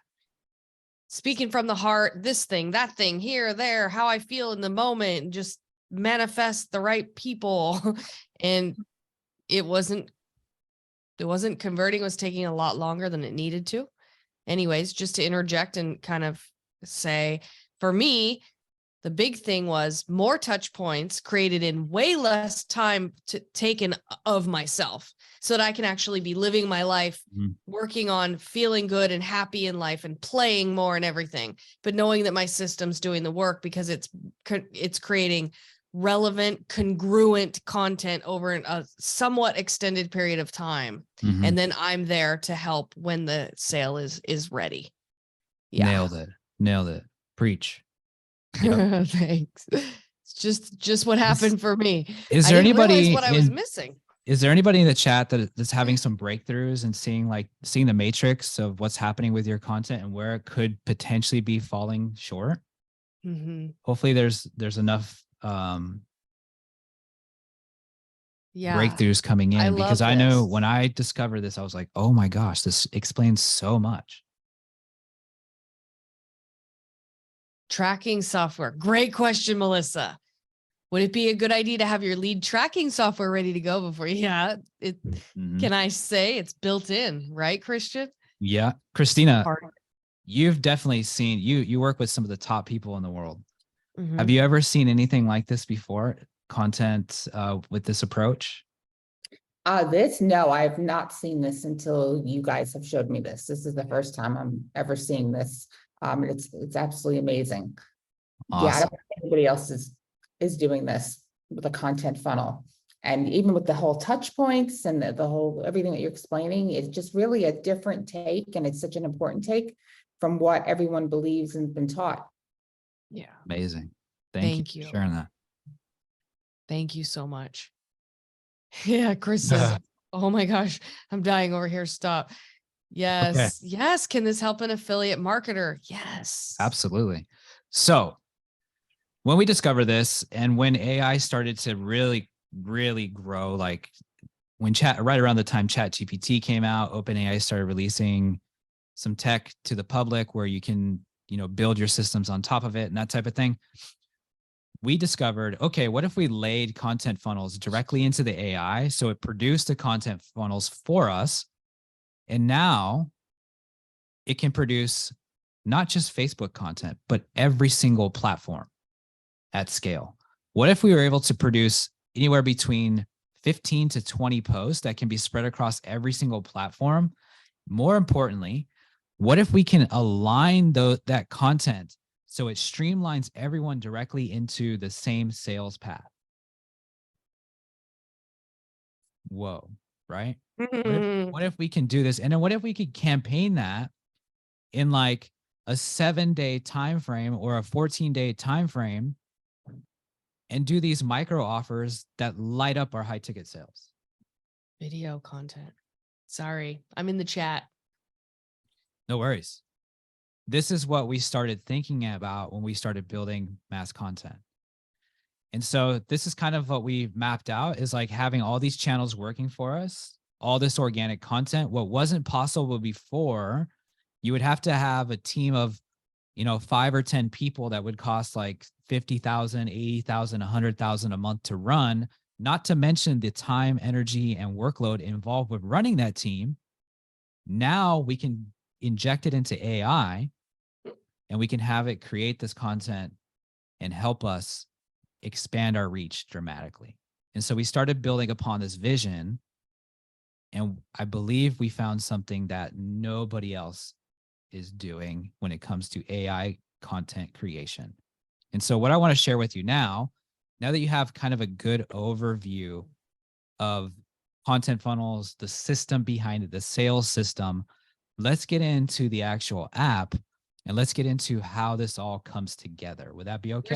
Speaking from the heart, this thing, that thing, here, there, how I feel in the moment, just manifest the right people. And it wasn't converting, was taking a lot longer than it needed to. Anyways, just to interject and kind of say, for me, the big thing was more touch points created in way less time taken of myself, so that I can actually be living my life, working on feeling good and happy in life and playing more and everything, but knowing that my system's doing the work because it's creating relevant, congruent content over a somewhat extended period of time. Mhm. And then I'm there to help when the sale is ready. Yeah. Nailed it. Preach. Yep. Thanks. It's just what happened for me. Is I there didn't realize anybody what I was missing. Is there anybody in the chat that's having some breakthroughs and seeing the matrix of what's happening with your content and where it could potentially be falling short? Mm-hmm. Hopefully there's enough Yeah. breakthroughs coming in, I because love I know this. when I discovered this, I was like, oh my gosh, this explains so much. Tracking software. Great question, Melissa. Would it be a good idea to have your lead tracking software ready to go before you? Yeah. Mhm. Can I say it's built in, right, Christian? Yeah. Christina, Part- you've definitely seen, you work with some of the top people in the world. Mhm. Have you ever seen anything like this before? Content with this approach? No, I have not seen this until you guys have showed me this. This is the first time I'm ever seeing this. It's absolutely amazing. Yeah, I Awesome. don't think anybody else is doing this with a content funnel. And even with the whole touch points and the whole, everything that you're explaining, it's just really a different take. And it's such an important take from what everyone believes and been taught. Yeah. Amazing. Thank you you. for sharing that. Thank you so much. Yeah, Chris says, oh my gosh, I'm dying over here. Stop. Yes. Okay. Yes. Can this help an affiliate marketer? Yes. Absolutely. So when we discovered this and when AI started to really, really grow, like when right around the time ChatGPT came out, OpenAI started releasing some tech to the public where you can, build your systems on top of it and that type of thing. We discovered, okay, what if we laid content funnels directly into the AI so it produced the content funnels for us? And now it can produce not just Facebook content, but every single platform at scale. What if we were able to produce anywhere between 15 to 20 posts that can be spread across every single platform? More importantly, what if we can align that content so it streamlines everyone directly into the same sales path? Whoa, right? What if we can do this? And then what if we could campaign that in like a 7-day time frame or a 14-day time frame and do these micro offers that light up our high ticket sales? Video content. Sorry, I'm in the chat. No worries. This is what we started thinking about when we started building mass content. And so this is kind of what we mapped out, is like having all these channels working for us, all this organic content. What wasn't possible before, you would have to have a team of, 5 or 10 people that would cost like 50,000, 80,000, 100,000 a month to run, not to mention the time, energy, and workload involved with running that team. Now we can inject it into AI and we can have it create this content and help us expand our reach dramatically. And so we started building upon this vision. And I believe we found something that nobody else is doing when it comes to AI content creation. And so what I want to share with you now that you have kind of a good overview of content funnels, the system behind it, the sales system, let's get into the actual app and let's get into how this all comes together. Would that be okay?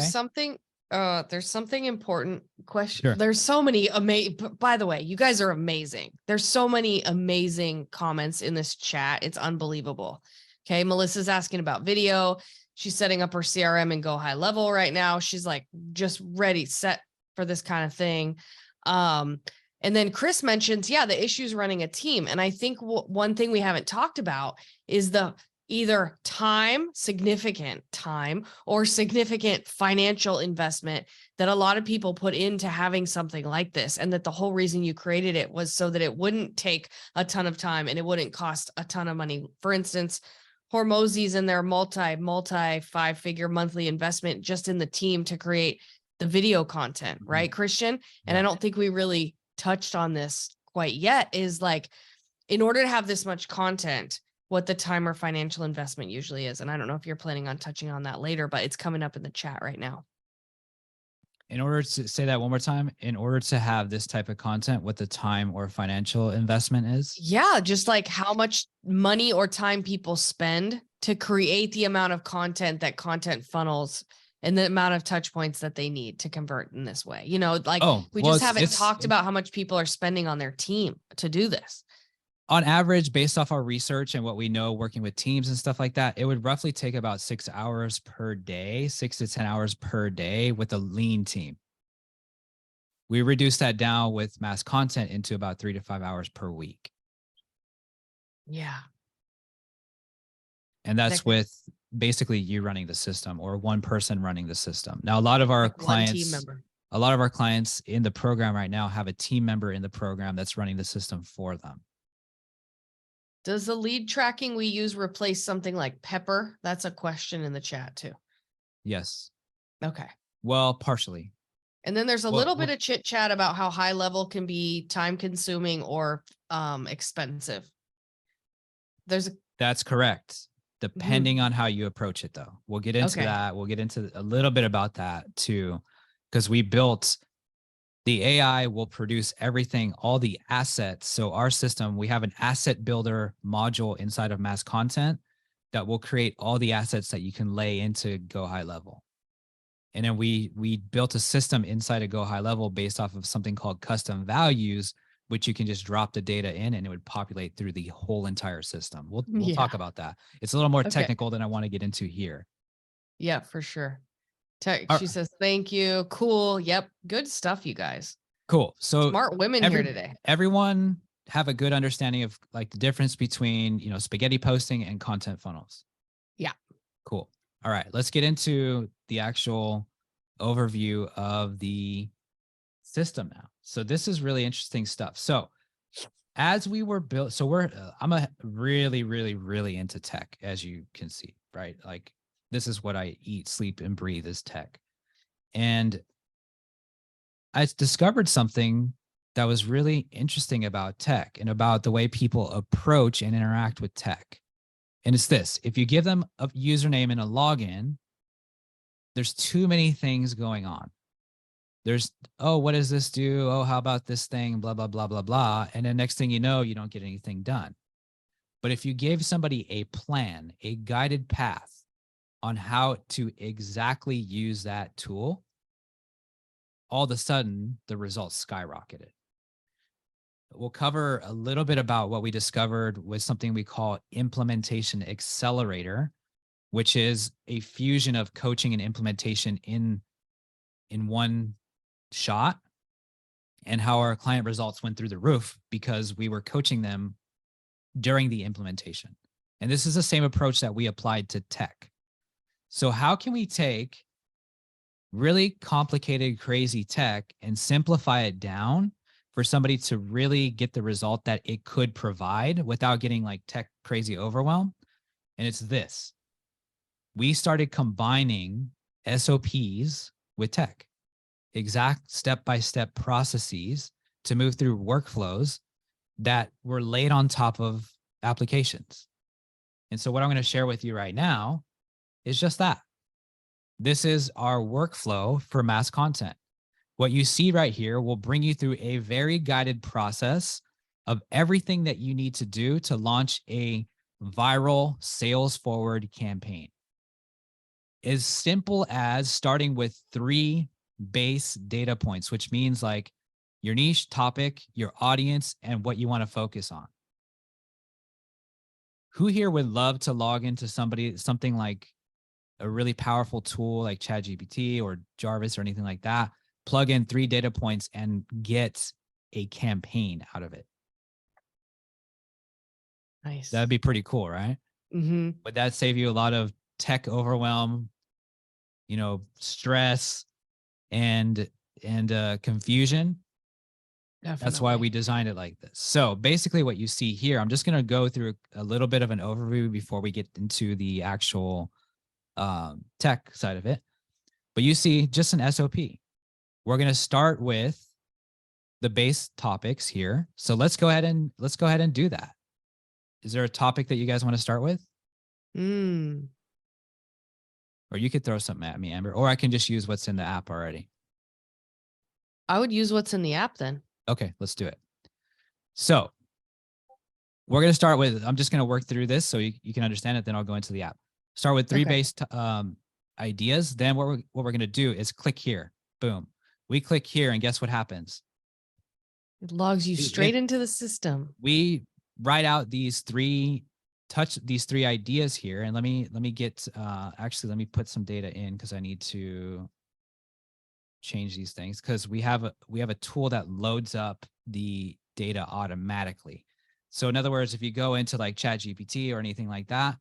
there's something important question. Sure. There's so many amazing, by the way, you guys are amazing. There's so many amazing comments in this chat. It's unbelievable. Okay. Melissa's asking about video. She's setting up her CRM and Go High Level right now. She's like just ready, set for this kind of thing. And then Chris mentions, yeah, the issues running a team. And I think one thing we haven't talked about is the either significant time or significant financial investment that a lot of people put into having something like this. And that the whole reason you created it was so that it wouldn't take a ton of time and it wouldn't cost a ton of money. For instance, Hormozi's in their multi 5-figure monthly investment just in the team to create the video content, right, Christian? And I don't think we really touched on this quite yet, is like, in order to have this much content, what the time or financial investment usually is. And I don't know if you're planning on touching on that later, but it's coming up in the chat right now. In order to say that one more time, in order to have this type of content, what the time or financial investment is? Yeah, just like how much money or time people spend to create the amount of content that content funnels and the amount of touch points that they need to convert in this way. You know, like we just haven't talked about how much people are spending on their team to do this. On average, based off our research and what we know working with teams and stuff like that, it would roughly take about 6 hours per day, 6 to 10 hours per day with a lean team. We reduced that down with mass content into about 3 to 5 hours per week. Yeah. And that's with basically you running the system or one person running the system. Now, a lot of our clients in the program right now have a team member in the program that's running the system for them. Does the lead tracking we use replace something like Pepper? That's a question in the chat too. Yes. Okay. Well, partially. And then there's a little bit of chit chat about how high level can be time consuming or expensive. That's correct. Depending on how you approach it, though. We'll get into that. We'll get into a little bit about that too, because we built the AI will produce everything, all the assets. So our system, we have an asset builder module inside of mass content that will create all the assets that you can lay into Go High Level. And then we built a system inside of Go High Level based off of something called custom values, which you can just drop the data in and it would populate through the whole entire system. We'll talk about that. It's a little more technical than I want to get into here. Yeah, for sure. She says, thank you. Cool. Yep. Good stuff, you guys. Cool. So smart women here today. Everyone have a good understanding of like the difference between, spaghetti posting and content funnels. Yeah. Cool. All right. Let's get into the actual overview of the system now. So this is really interesting stuff. So as we were built, so I'm really, really, really into tech, as you can see, right? Like this is what I eat, sleep, and breathe is tech. And I discovered something that was really interesting about tech and about the way people approach and interact with tech. And it's this: if you give them a username and a login, there's too many things going on. There's, oh, what does this do? Oh, how about this thing? Blah, blah, blah, blah, blah. And then next thing you know, you don't get anything done. But if you gave somebody a plan, a guided path on how to exactly use that tool, all of a sudden the results skyrocketed. We'll cover a little bit about what we discovered with something we call Implementation Accelerator, which is a fusion of coaching and implementation in one shot, and how our client results went through the roof because we were coaching them during the implementation. And this is the same approach that we applied to tech. So how can we take really complicated, crazy tech and simplify it down for somebody to really get the result that it could provide without getting like tech crazy overwhelm? And it's this: we started combining SOPs with tech, exact step-by-step processes to move through workflows that were laid on top of applications. And so what I'm going to share with you right now is just that. This is our workflow for mass content. What you see right here will bring you through a very guided process of everything that you need to do to launch a viral sales forward campaign. As simple as starting with 3 base data points, which means like your niche topic, your audience, and what you want to focus on. Who here would love to log into something like a really powerful tool like ChatGPT or Jarvis or anything like that, plug in 3 data points and get a campaign out of it? Nice. That'd be pretty cool, right? Mm-hmm. Would that save you a lot of tech overwhelm, stress and confusion? That's why we designed it like this. So basically what you see here, I'm just going to go through a little bit of an overview before we get into the actual tech side of it. But you see just an SOP. We're going to start with the base topics here. So let's go ahead and do that. Is there a topic that you guys want to start with? Or you could throw something at me, Amber, or I can just use what's in the app already. I would use what's in the app then. Okay, let's do it. So we're going to start with, I'm just going to work through this so you can understand it. Then I'll go into the app. Start with 3 base ideas. Then what we're going to do is click here. Boom. We click here and guess what happens? It logs you straight into the system. We write out these 3 ideas here. And let me get, actually, let me put some data in because I need to change these things because we have a tool that loads up the data automatically. So in other words, if you go into like ChatGPT or anything like that,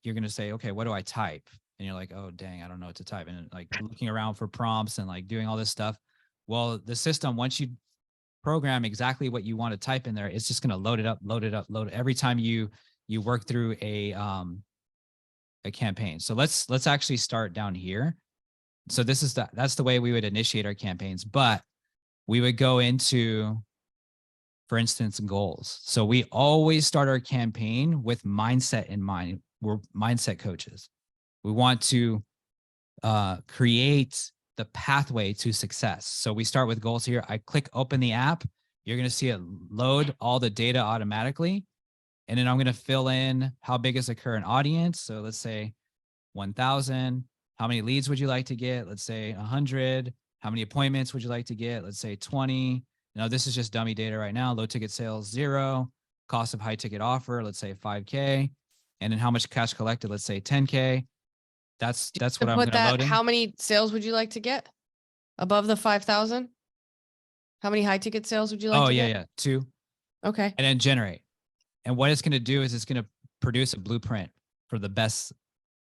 you're going to say, okay, what do I type? And you're like, oh, dang, I don't know what to type. And like looking around for prompts and like doing all this stuff. Well, the system, once you program exactly what you want to type in there, it's just going to load it every time you work through a campaign. So let's actually start down here. So that's the way we would initiate our campaigns, but we would go into, for instance, goals. So we always start our campaign with mindset in mind. We're mindset coaches. We want to create the pathway to success. So we start with goals here. I click open the app. You're going to see it load all the data automatically. And then I'm going to fill in how big is the current audience. So let's say 1,000. How many leads would you like to get? Let's say 100. How many appointments would you like to get? Let's say 20. Now this is just dummy data right now. Low ticket sales, 0. Cost of high ticket offer, let's say 5K. And then how much cash collected? Let's say 10K. That's what I'm going to load in. How many sales would you like to get above the 5,000? How many high ticket sales would you like to get? Yeah. 2. Okay. And then generate. And what it's going to do is it's going to produce a blueprint for the best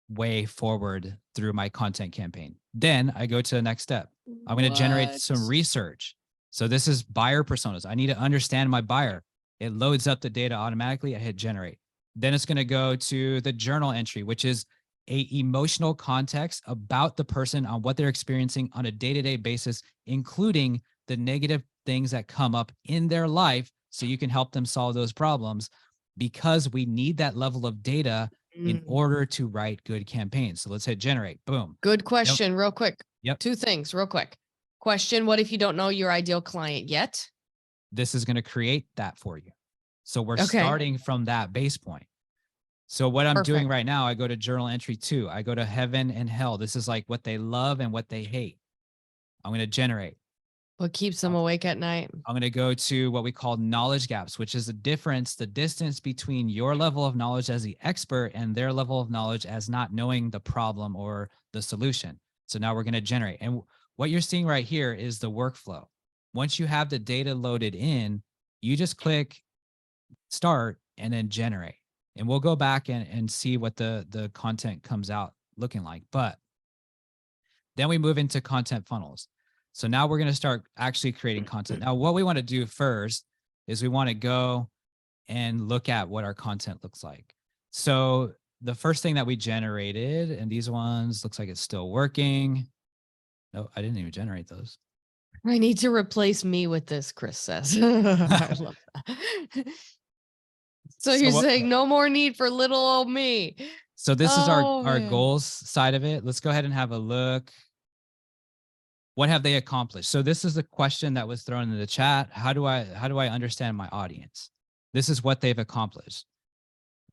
way forward through my content campaign. Then I go to the next step. I'm going to generate some research. So this is buyer personas. I need to understand my buyer. It loads up the data automatically. I hit generate. Then it's going to go to the journal entry, which is a emotional context about the person on what they're experiencing on a day-to-day basis, including the negative things that come up in their life so you can help them solve those problems, because we need that level of data in order to write good campaigns. So let's hit generate. Boom. Good question. Real quick. Yep. 2 things real quick. Question. What if you don't know your ideal client yet? This is going to create that for you. So we're starting from that base point. So what I'm doing right now, I go to journal entry 2. I go to heaven and hell. This is like what they love and what they hate. I'm going to generate. What keeps them awake at night? I'm going to go to what we call knowledge gaps, which is the distance between your level of knowledge as the expert and their level of knowledge as not knowing the problem or the solution. So now we're going to generate. And what you're seeing right here is the workflow. Once you have the data loaded in, you just click start and then generate. And we'll go back and see what the content comes out looking like. But then we move into content funnels. So now we're going to start actually creating content. Now, what we want to do first is we want to go and look at what our content looks like. So the first thing that we generated, and these ones looks like it's still working. No, I didn't even generate those. I need to replace me with this, Chris says. I love that. So you're saying no more need for little old me. So this is our goals side of it. Let's go ahead and have a look. What have they accomplished? So this is the question that was thrown in the chat. How do I understand my audience? This is what they've accomplished.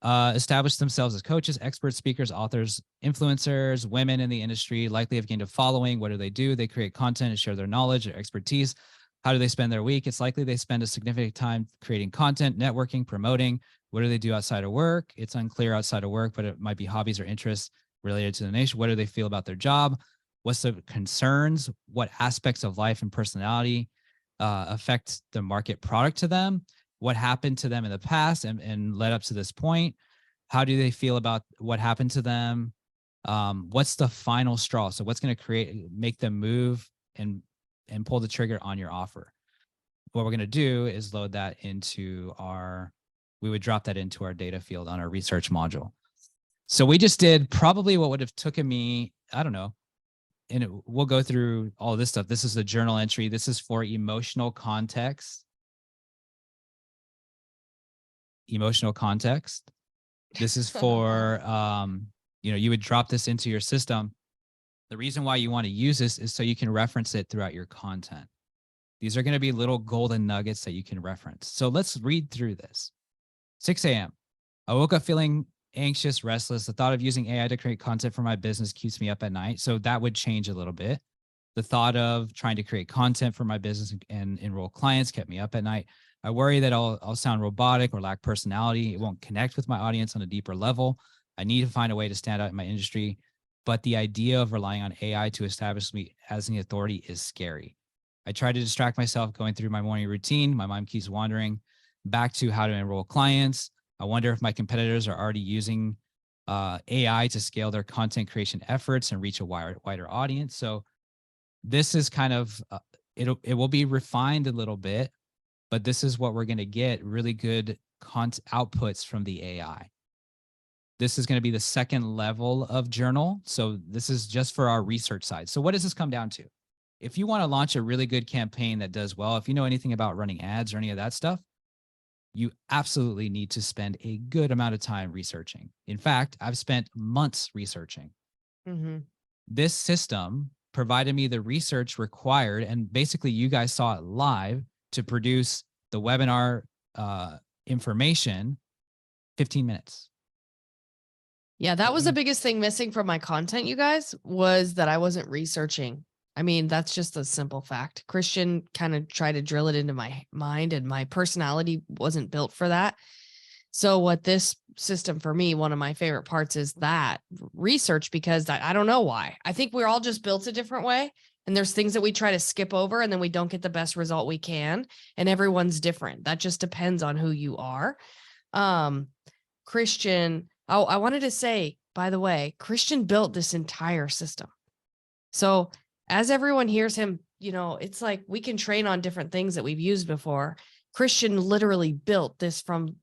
Establish themselves as coaches, experts, speakers, authors, influencers, women in the industry, likely have gained a following. What do? They create content and share their knowledge, their expertise. How do they spend their week? It's likely they spend a significant time creating content, networking, promoting. What do they do outside of work? It's unclear outside of work, but it might be hobbies or interests related to the nation. What do they feel about their job? What's the concerns? What aspects of life and personality affect the market product to them? What happened to them in the past and led up to this point? How do they feel about what happened to them? What's the final straw? So what's going to make them move and pull the trigger on your offer? What we're going to do is load that into we would drop that into our data field on our research module. So we just did probably what would have taken me, I don't know, and we'll go through all of this stuff. This is the journal entry. This is for emotional context. Emotional context. This is for, you would drop this into your system. The reason why you want to use this is so you can reference it throughout your content. These are going to be little golden nuggets that you can reference. So let's read through this. 6 a.m. I woke up feeling anxious, restless. The thought of using AI to create content for my business keeps me up at night. So that would change a little bit. The thought of trying to create content for my business and enroll clients kept me up at night. I worry that I'll sound robotic or lack personality. It won't connect with my audience on a deeper level. I need to find a way to stand out in my industry. But the idea of relying on AI to establish me as an authority is scary. I try to distract myself going through my morning routine. My mind keeps wandering back to how to enroll clients. I wonder if my competitors are already using AI to scale their content creation efforts and reach a wider audience. So this is kind of, it will be refined a little bit, but this is what we're going to get really good outputs from the AI. This is going to be the second level of journal. So this is just for our research side. So what does this come down to? If you want to launch a really good campaign that does well, if you know anything about running ads or any of that stuff, you absolutely need to spend a good amount of time researching. In fact, I've spent months researching. Mm-hmm. This system provided me the research required, and basically you guys saw it live to produce the webinar information 15 minutes. Yeah, that was the biggest thing missing from my content, you guys, was that I wasn't researching. I mean, that's just a simple fact. Christian kind of tried to drill it into my mind, and my personality wasn't built for that. So what this system for me, one of my favorite parts is that research, because I don't know why. I think we're all just built a different way. And there's things that we try to skip over and then we don't get the best result we can. And everyone's different. That just depends on who you are. Christian, I wanted to say, by the way, Christian built this entire system. So as everyone hears him, it's like we can train on different things that we've used before. Christian literally built this from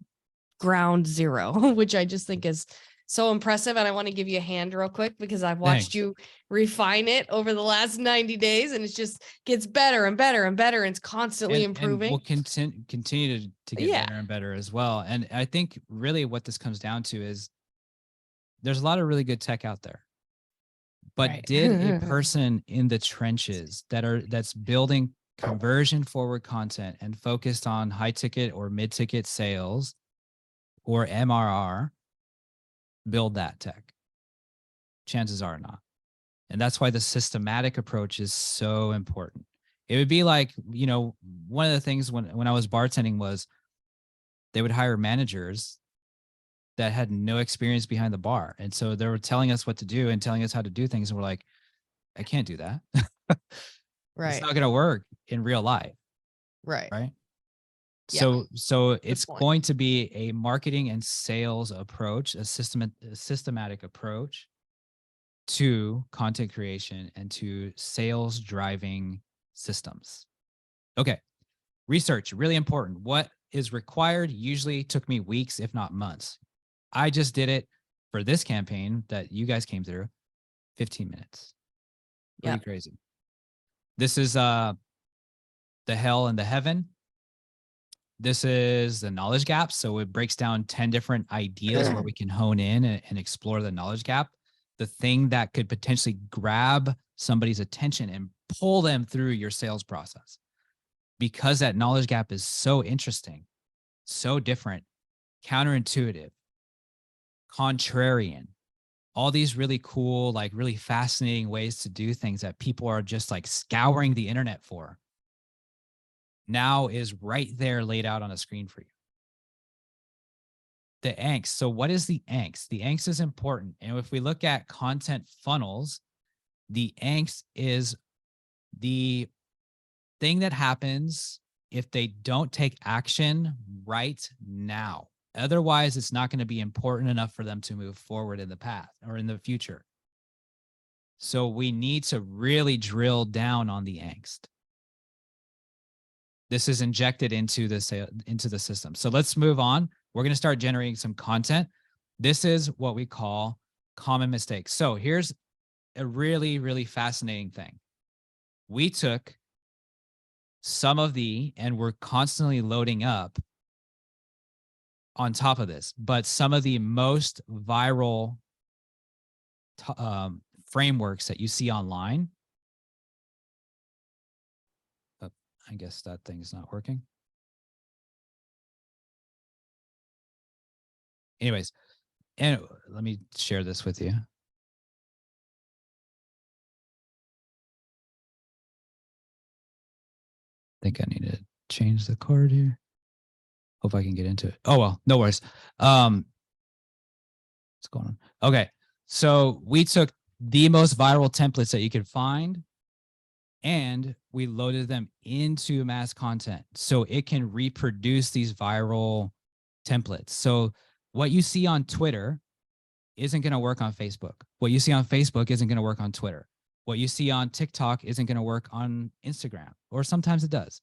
ground zero, which I just think is so impressive. And I want to give you a hand real quick because I've watched you refine it over the last 90 days and it just gets better and better and better. And it's constantly improving. And we'll continue to get better and better as well. And I think really what this comes down to is there's a lot of really good tech out there. But did a person in the trenches that's building conversion forward content and focused on high ticket or mid ticket sales or MRR build that tech? Chances are not. And that's why the systematic approach is so important. It would be like, one of the things when I was bartending was they would hire managers that had no experience behind the bar. And so they were telling us what to do and telling us how to do things. And we're like, I can't do that. Right. It's not going to work in real life. Right. Right. Yeah. So it's going to be a marketing and sales approach, a systematic approach to content creation and to sales driving systems. Okay. Research, really important. What is required usually took me weeks, if not months. I just did it for this campaign that you guys came through, 15 minutes. Pretty crazy. This is the hell and the heaven. This is the knowledge gap. So it breaks down 10 different ideas where we can hone in and explore the knowledge gap. The thing that could potentially grab somebody's attention and pull them through your sales process. Because that knowledge gap is so interesting, so different, counterintuitive. contrarian, all these really cool, like really fascinating ways to do things that people are just like scouring the internet for, now is right there laid out on a screen for you. The angst. So what is the angst? The angst is important. And if we look at content funnels, the angst is the thing that happens if they don't take action right now. Otherwise, it's not going to be important enough for them to move forward in the path or in the future. So we need to really drill down on the angst. This is injected into the system. So let's move on. We're going to start generating some content. This is what we call common mistakes. So here's a really, really fascinating thing. We took some of and we're constantly loading up on top of this, but some of the most viral frameworks that you see online. I guess that thing's not working. Anyways, and let me share this with you. I think I need to change the card here. Hope I can get into it. Oh, well, no worries. What's going on? Okay. So we took the most viral templates that you could find and we loaded them into mass content so it can reproduce these viral templates. So what you see on Twitter isn't going to work on Facebook. What you see on Facebook isn't going to work on Twitter. What you see on TikTok isn't going to work on Instagram, or sometimes it does.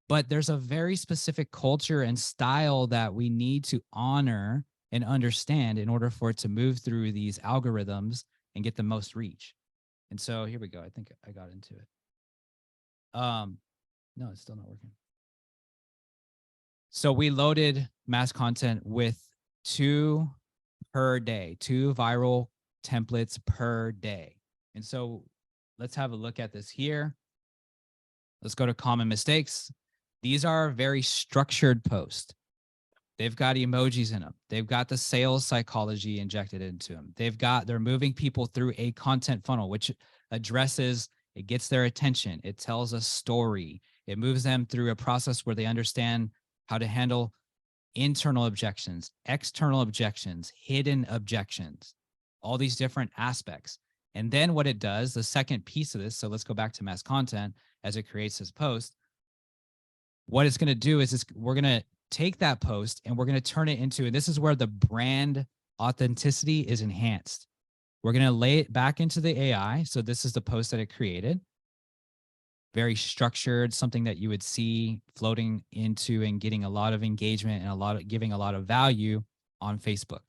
But there's a very specific culture and style that we need to honor and understand in order for it to move through these algorithms and get the most reach. And so here we go. I think I got into it. No, it's still not working. So we loaded mass content with 2 per day, 2 viral templates per day. And so let's have a look at this here. Let's go to common mistakes. These are very structured posts. They've got emojis in them. They've got the sales psychology injected into them. They're moving people through a content funnel, which addresses, it gets their attention. It tells a story. It moves them through a process where they understand how to handle internal objections, external objections, hidden objections, all these different aspects. And then what it does, the second piece of this, so let's go back to mass content as it creates this post. What it's going to do is we're going to take that post and we're going to turn it into, and this is where the brand authenticity is enhanced. We're going to lay it back into the AI. So this is the post that it created. Very structured, something that you would see floating into and getting a lot of engagement and giving a lot of value on Facebook.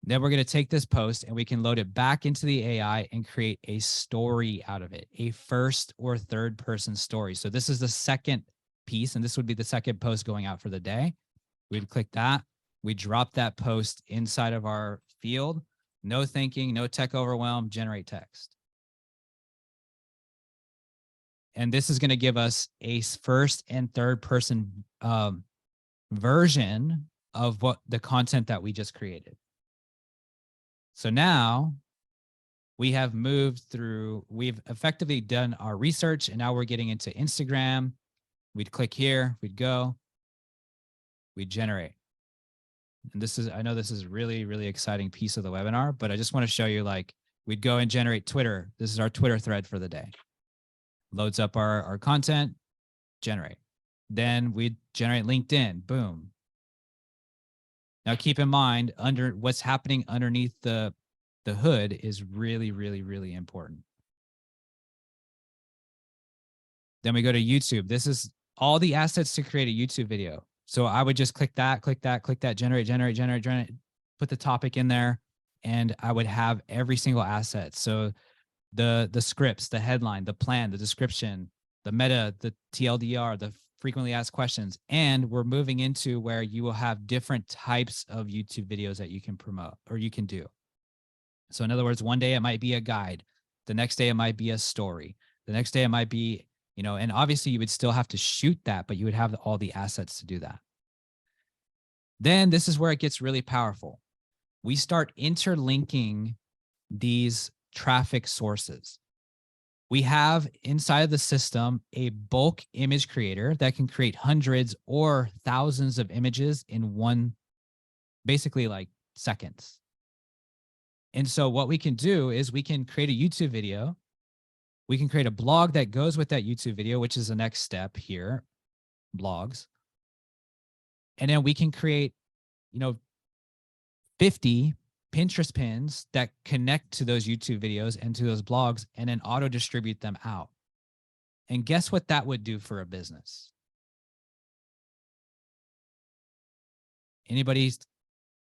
Then we're going to take this post and we can load it back into the AI and create a story out of it, a first or third person story. So this is the second piece, and this would be the second post going out for the day. We'd click that. We drop that post inside of our field. No thinking, no tech overwhelm, generate text. And this is going to give us a first and third person version of what the content that we just created. So now we have moved through, we've effectively done our research, and now we're getting into Instagram. We'd click here, we'd go, we'd generate. And this is, I know this is really, really exciting piece of the webinar, but I just want to show you, like, we'd go and generate Twitter. This is our Twitter thread for the day. Loads up our content, generate. Then we'd generate LinkedIn, boom. Now keep in mind, under what's happening underneath the hood is really, really, really important. Then we go to YouTube. This is all the assets to create a YouTube video. So I would just click that, generate, put the topic in there, and I would have every single asset. So the scripts, the headline, the plan, the description, the meta, the TLDR, the frequently asked questions. And we're moving into where you will have different types of YouTube videos that you can promote or you can do. So in other words, one day it might be a guide. The next day it might be a story. The next day it might be, you know, and obviously you would still have to shoot that, but you would have all the assets to do that. Then this is where it gets really powerful. we start interlinking these traffic sources. We have inside of the system a bulk image creator that can create hundreds or thousands of images in one, basically like seconds. And so what we can do is we can create a YouTube video. We can create a blog that goes with that YouTube video, which is the next step here, blogs. And then we can create, 50 Pinterest pins that connect to those YouTube videos and to those blogs, and then auto distribute them out. And guess what that would do for a business? Anybody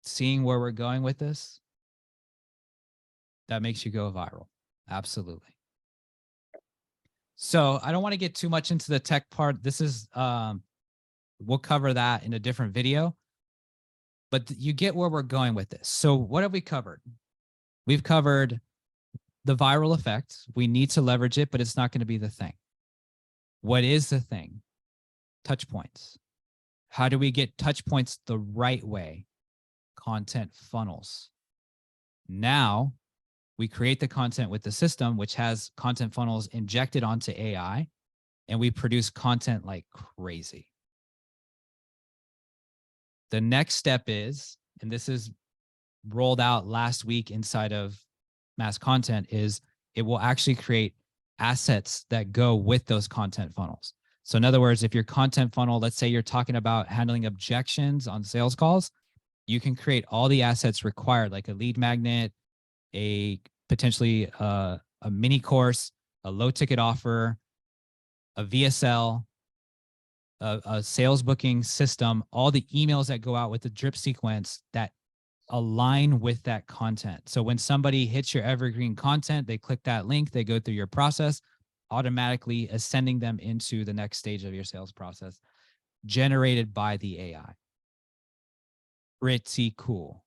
seeing where we're going with this? That makes you go viral. Absolutely. So I don't want to get too much into the tech part. This is, we'll cover that in a different video. But you get where we're going with this. So what have we covered? We've covered the viral effect. We need to leverage it, but it's not going to be the thing. What is the thing? Touch points. How do we get touch points the right way? Content funnels. Now we create the content with the system, which has content funnels injected onto AI, and we produce content like crazy. The next step is, and this is rolled out last week inside of Mass Content, is it will actually create assets that go with those content funnels. So in other words, if your content funnel, let's say you're talking about handling objections on sales calls, you can create all the assets required, like a lead magnet, a potentially a mini course, a low ticket offer, a VSL, a sales booking system, all the emails that go out with the drip sequence that align with that content. So when somebody hits your evergreen content, they click that link, they go through your process, automatically ascending them into the next stage of your sales process, generated by the AI. Pretty cool.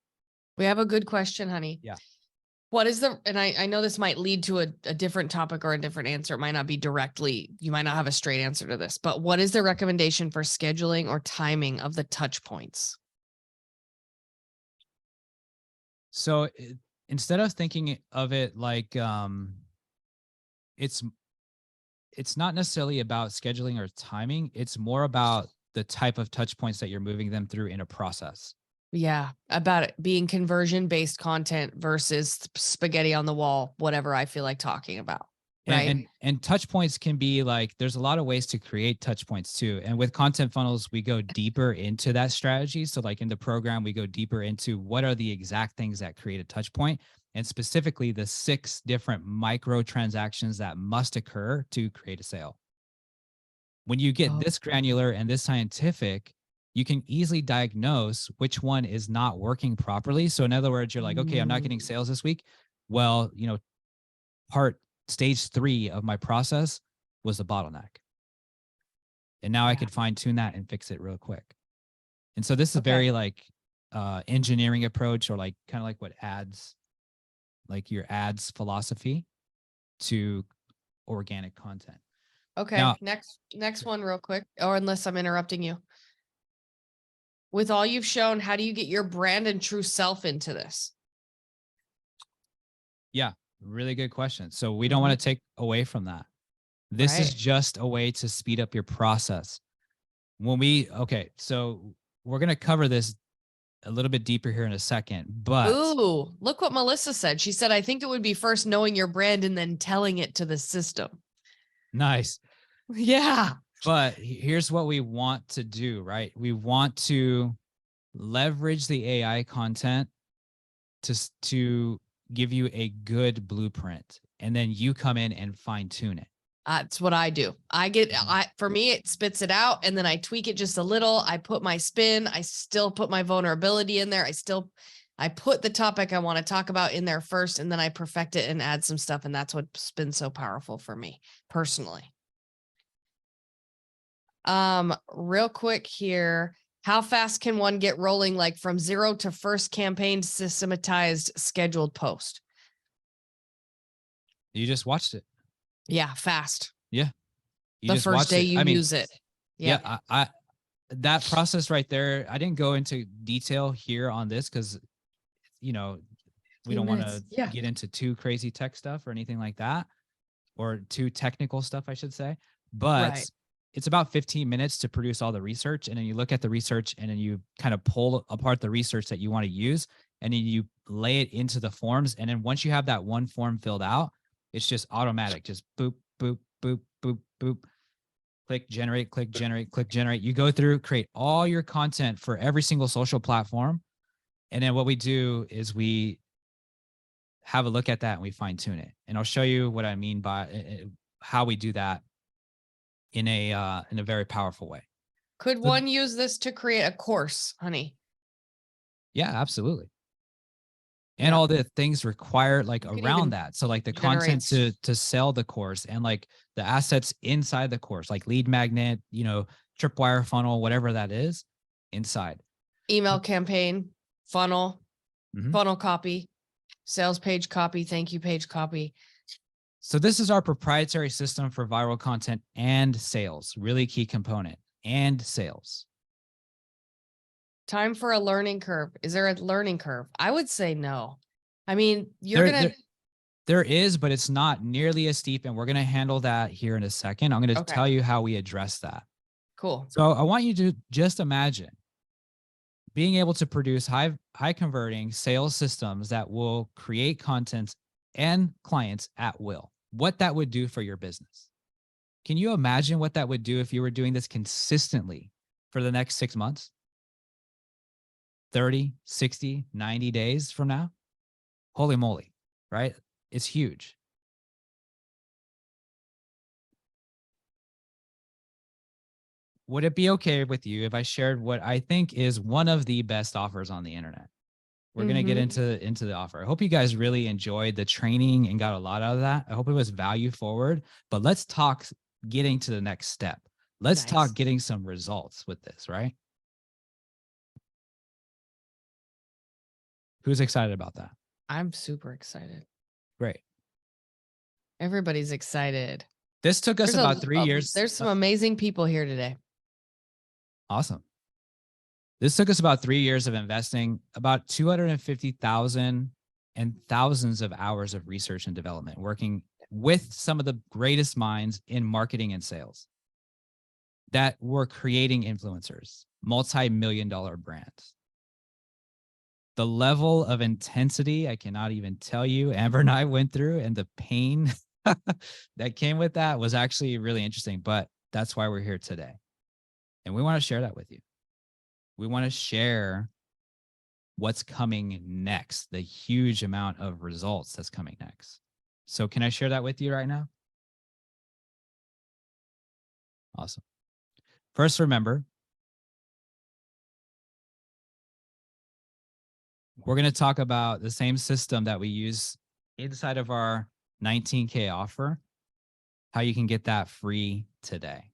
We have a good question, honey. Yeah. What is and I know this might lead to a different topic or a different answer. It might not be directly, you might not have a straight answer to this, but what is the recommendation for scheduling or timing of the touch points? So instead of thinking of it like it's not necessarily about scheduling or timing. It's more about the type of touch points that you're moving them through in a process. Yeah, about it being conversion-based content versus spaghetti on the wall, whatever I feel like talking about. Right. And touch points can be like, there's a lot of ways to create touch points too. And with content funnels, we go deeper into that strategy. So like in the program, we go deeper into what are the exact things that create a touch point, and specifically the 6 different micro transactions that must occur to create a sale. When you get this granular and this scientific, you can easily diagnose which one is not working properly. So in other words, you're like, okay, I'm not getting sales this week. Well, stage 3 of my process was the bottleneck. And now I could fine tune that and fix it real quick. And so this is very like engineering approach, or like kind of like what ads, like your ads philosophy to organic content. Okay. Now, next one real quick, or unless I'm interrupting you. With all you've shown, how do you get your brand and true self into this? Yeah, really good question. So we don't want to take away from that. This is just a way to speed up your process. So we're going to cover this a little bit deeper here in a second, but ooh, look what Melissa said. She said, I think it would be first knowing your brand and then telling it to the system. Nice. Yeah. But here's what we want to do, right? We want to leverage the AI content to give you a good blueprint, and then you come in and fine tune it. That's what I do. For me, it spits it out, and then I tweak it just a little. I put my spin. I still put my vulnerability in there. I put the topic I want to talk about in there first, and then I perfect it and add some stuff. And that's what's been so powerful for me personally. Real quick here. How fast can one get rolling, like from 0 to first campaign systematized scheduled post? You just watched it. Yeah, fast. Yeah. The first day you use it. Yeah. I that process right there, I didn't go into detail here on this because you know, we Few don't want minutes, to yeah. get into too crazy tech stuff or anything like that, or too technical stuff, I should say. But Right. it's about 15 minutes to produce all the research. And then you look at the research and then you kind of pull apart the research that you want to use. And then you lay it into the forms. And then once you have that one form filled out, it's just automatic, just boop, boop, boop, boop, boop. Click generate, click generate, click generate. You go through, create all your content for every single social platform. And then what we do is we have a look at that and we fine tune it. And I'll show you what I mean by how we do that in a very powerful way. Could So- one use this to create a course, honey? Yeah, absolutely. And Yeah. all the things required like could even around that. So like the content generate- to sell the course and like the assets inside the course, like lead magnet, you know, tripwire funnel, whatever that is inside. Email campaign, funnel, Mhm. funnel copy, sales page copy, thank you page copy. So this is our proprietary system for viral content and sales, really key component, and sales. Time for a learning curve. Is there a learning curve? I would say no. I mean, you're There- gonna there- There is, but it's not nearly as steep. And we're going to handle that here in a second. I'm going to Okay. tell you how we address that. cool. So I want you to just imagine being able to produce high converting sales systems that will create content and clients at will. What that would do for your business. Can you imagine what that would do if you were doing this consistently for the next 6 months? 30, 60, 90 days from now? Holy moly, right? It's huge. Would it be okay with you if I shared what I think is one of the best offers on the internet? We're going to get into the offer. I hope you guys really enjoyed the training and got a lot out of that. I hope it was value forward, but let's talk getting to the next step. Let's Nice. talk getting some results with this, right? Who's excited about that? I'm super excited. Great. Everybody's excited. This took us There's about a- 3 years. There's some amazing people here today. Awesome. This took us about 3 years of investing, about 250,000 and thousands of hours of research and development, working with some of the greatest minds in marketing and sales that were creating influencers, multi-million-dollar brands. The level of intensity, I cannot even tell you, Amber and I went through, and the pain that came with that was actually really interesting, but that's why we're here today. And we want to share that with you. We want to share what's coming next, the huge amount of results that's coming next. So can I share that with you right now? Awesome. First, remember, we're going to talk about the same system that we use inside of our 19K offer, how you can get that free today.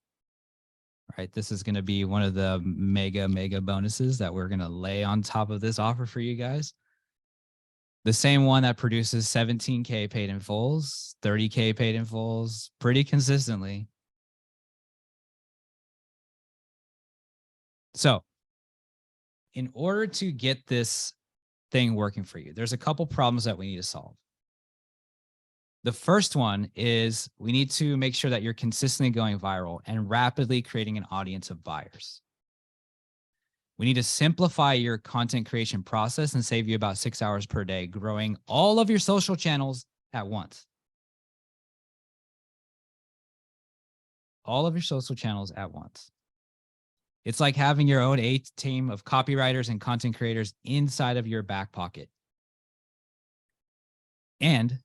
Right? This is going to be one of the mega bonuses that we're going to lay on top of this offer for you guys. The same one that produces 17K paid in fulls, 30K paid in fulls pretty consistently. So in order to get this thing working for you, there's a couple problems that we need to solve. The first one is we need to make sure that you're consistently going viral and rapidly creating an audience of buyers. We need to simplify your content creation process and save you about 6 hours per day, growing all of your social channels at once. All of your social channels at once. It's like having your own team of copywriters and content creators inside of your back pocket. And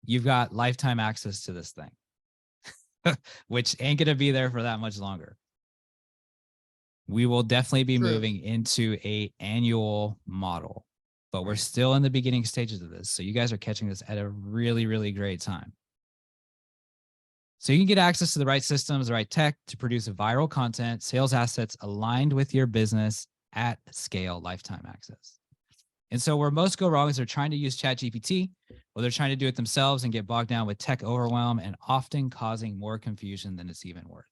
you've got lifetime access to this thing, which ain't going to be there for that much longer. We will definitely be True. moving into a annual model, but we're Right. still in the beginning stages of this. So you guys are catching this at a really, really great time. So you can get access to the right systems, the right tech to produce viral content, sales assets aligned with your business at scale, lifetime access. And so where most go wrong is they're trying to use ChatGPT, or they're trying to do it themselves and get bogged down with tech overwhelm and often causing more confusion than it's even worth.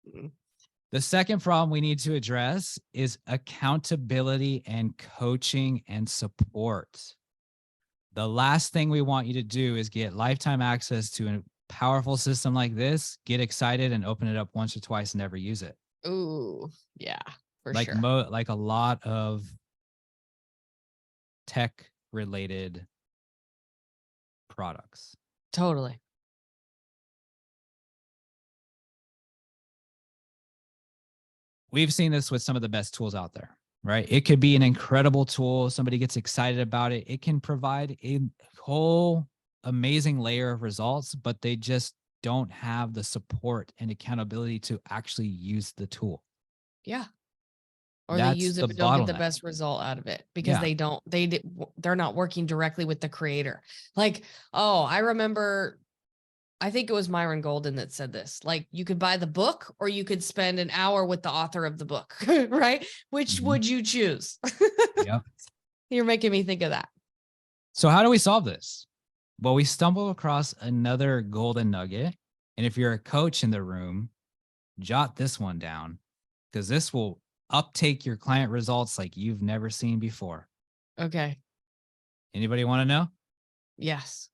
Mhm. The second problem we need to address is accountability and coaching and support. The last thing we want you to do is get lifetime access to a powerful system like this, get excited and open it up once or twice and never use it. Ooh, yeah, for Like sure. like a lot of tech related products. Totally. We've seen this with some of the best tools out there, right? It could be an incredible tool. Somebody gets excited about it. It can provide a whole amazing layer of results, but they just don't have the support and accountability to actually use the tool. Yeah. Or they That's use it the but don't get the bottleneck. best result out of it because Yeah. they're not working directly with the creator. Like, oh, I remember, I think it was Myron Golden that said this, like you could buy the book or you could spend an hour with the author of the book, right? Which Mhm. would you choose? Yep. You're making me think of that. So how do we solve this? Well, we stumble across another golden nugget. And if you're a coach in the room, jot this one down because this will uptake your client results like you've never seen before. Okay. Anybody want to know? Yes.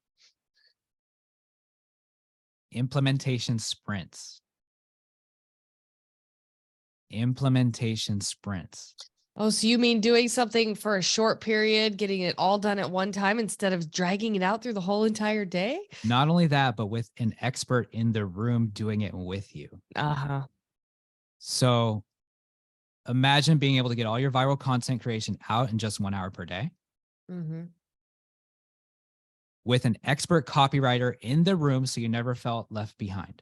Implementation sprints. Implementation sprints. Oh, so you mean doing something for a short period, getting it all done at one time instead of dragging it out through the whole entire day? Not only that, but with an expert in the room doing it with you. Uh-huh. So imagine being able to get all your viral content creation out in just 1 hour per day Mm-hmm. with an expert copywriter in the room so you never felt left behind.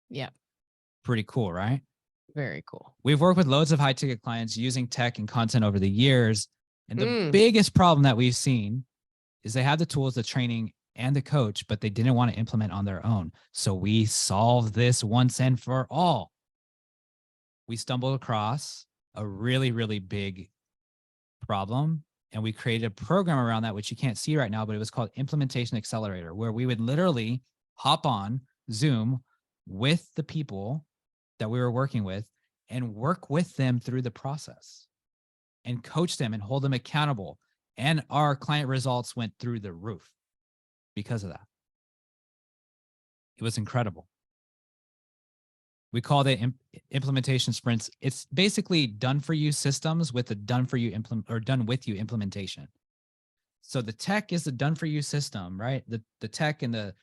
Yeah. Pretty cool, right? Very cool. We've worked with loads of high ticket clients using tech and content over the years. And the Mm. biggest problem that we've seen is they have the tools, the training, and the coach, but they didn't want to implement on their own. So we solved this once and for all. We stumbled across a really, really big problem, and we created a program around that, which you can't see right now, but it was called Implementation Accelerator, where we would literally hop on Zoom with the people that we were working with and work with them through the process and coach them and hold them accountable. And our client results went through the roof because of that. It was incredible. We called it implementation sprints. It's basically done for you systems with a done for you done with you implementation. So the tech is the done for you system, right? The tech and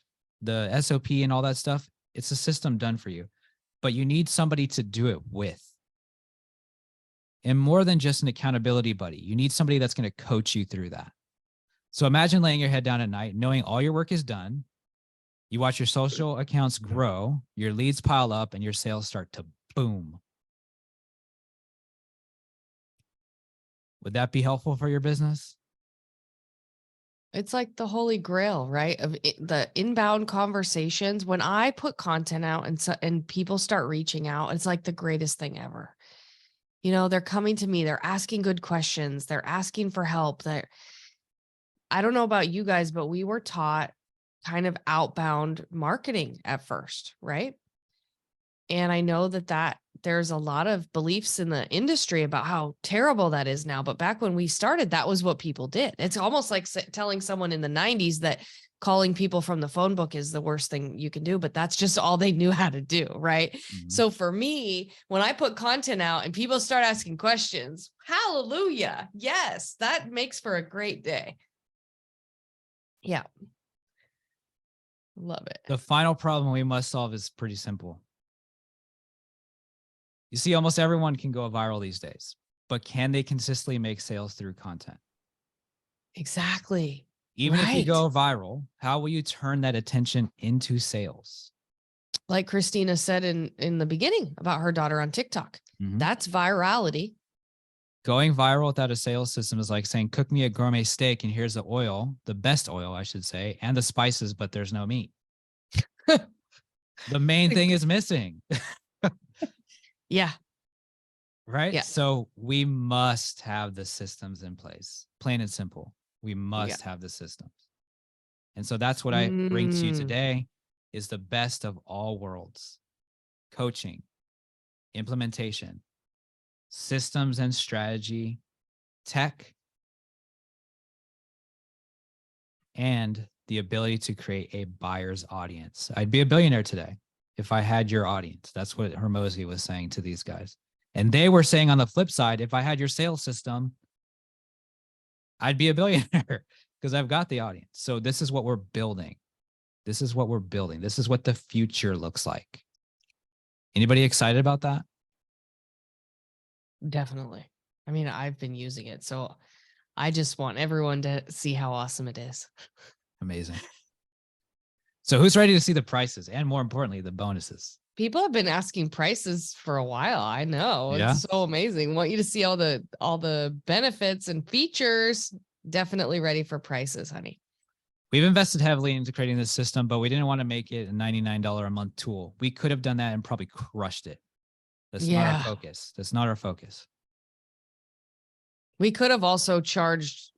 the SOP and all that stuff, it's a system done for you, but you need somebody to do it with. And more than just an accountability buddy, you need somebody that's going to coach you through that. So imagine laying your head down at night, knowing all your work is done. You watch your social accounts grow, your leads pile up, and your sales start to boom. Would that be helpful for your business? It's like the holy grail, right? Of the inbound conversations. When I put content out and people start reaching out, it's like the greatest thing ever. You know, they're coming to me, they're asking good questions, they're asking for help. I don't know about you guys, but we were taught kind of outbound marketing at first, right? And I know that there's a lot of beliefs in the industry about how terrible that is now. But back when we started, that was what people did. It's almost like telling someone in the 90s that calling people from the phone book is the worst thing you can do, but that's just all they knew how to do, right? Mm-hmm. So for me, when I put content out and people start asking questions, hallelujah. Yes, that makes for a great day. Yeah. Love it. The final problem we must solve is pretty simple. You see, almost everyone can go viral these days, but can they consistently make sales through content? Exactly. Even if you Right. go viral, how will you turn that attention into sales? Like Christina said in the beginning about her daughter on TikTok. Mhm. That's virality. Going viral without a sales system is like saying, cook me a gourmet steak and here's the oil, the best oil, I should say, and the spices, but there's no meat. The main thing is missing. Yeah. Right? Yeah. So we must have the systems in place, plain and simple. We must have the systems. And so that's what I bring to you today is the best of all worlds. coaching, implementation, systems and strategy, tech, and the ability to create a buyer's audience. I'd be a billionaire today if I had your audience. That's what Hormozi was saying to these guys. And they were saying on the flip side, if I had your sales system, I'd be a billionaire because I've got the audience. So this is what we're building. This is what we're building. This is what the future looks like. Anybody excited about that? Definitely. I mean, I've been using it, so I just want everyone to see how awesome it is. Amazing. So who's ready to see the prices and more importantly, the bonuses? People have been asking prices for a while. I know. Yeah. It's so amazing. Want you to see all the benefits and features. Definitely ready for prices, honey. We've invested heavily into creating this system, but we didn't want to make it a $99 a month tool. We could have done that and probably crushed it. That's not our focus. That's not our focus. We could have also charged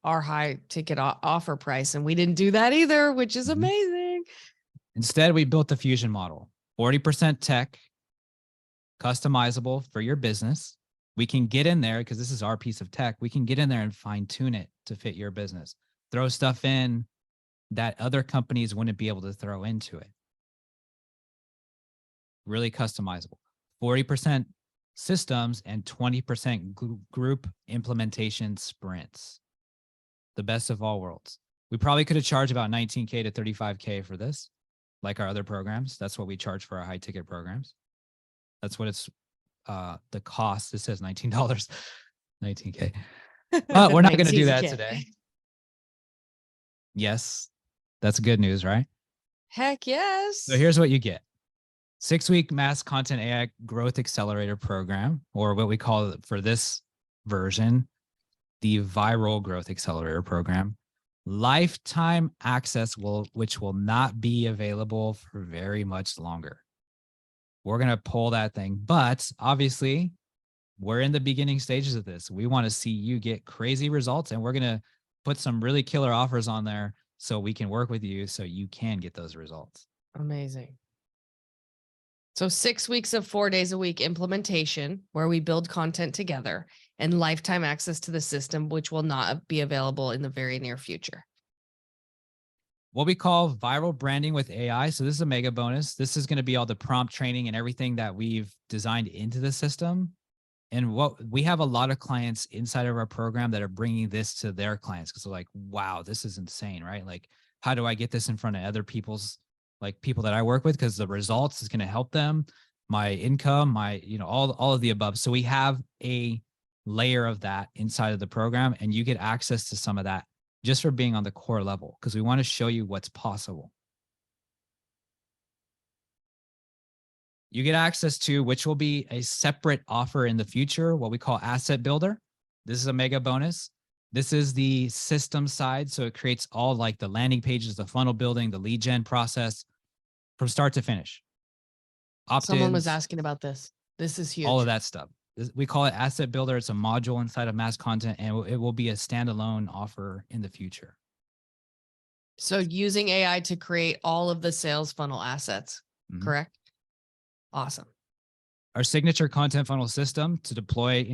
our high ticket offer price, and we didn't do that either, which is amazing. Instead, we built the Fusion model, 40% tech, customizable for your business. We can get in there because this is our piece of tech. We can get in there and fine tune it to fit your business. Throw stuff in that other companies wouldn't be able to throw into it. Really customizable. 40% systems and 20% group implementation sprints. The best of all worlds. We probably could have charged about $19K to $35K for this, like our other programs. That's what we charge for our high ticket programs. That's what it's the cost. It says $19, $19K. But we're not going to do that today. Yes, that's good news, right? Heck yes. So here's what you get. 6-week Mass Content AI Growth Accelerator Program, or what we call it for this version, the Viral Growth Accelerator Program. Lifetime access which will not be available for very much longer. We're going to pull that thing, but obviously we're in the beginning stages of this. We want to see you get crazy results, and we're going to put some really killer offers on there so we can work with you so you can get those results. Amazing. So 6 weeks of 4 days a week implementation where we build content together, and lifetime access to the system, which will not be available in the very near future. What we call viral branding with AI. So this is a mega bonus. This is going to be all the prompt training and everything that we've designed into the system. And what we have a lot of clients inside of our program that are bringing this to their clients because they're like, wow, this is insane, right? Like, how do I get this in front of other people's, like people that I work with? Because the results is going to help them, my income, my, all of the above. So we have a layer of that inside of the program, and you get access to some of that just for being on the core level, because we want to show you what's possible. You get access to, which will be a separate offer in the future, what we call Asset Builder. This is a mega bonus. This is the system side. So it creates all like the landing pages, the funnel building, the lead gen process from start to finish. Someone was asking about this. This is huge. All of that stuff. We call it Asset Builder. It's a module inside of Mass Content, and it will be a standalone offer in the future. So using AI to create all of the sales funnel assets, correct? Awesome. Our signature content funnel system to deploy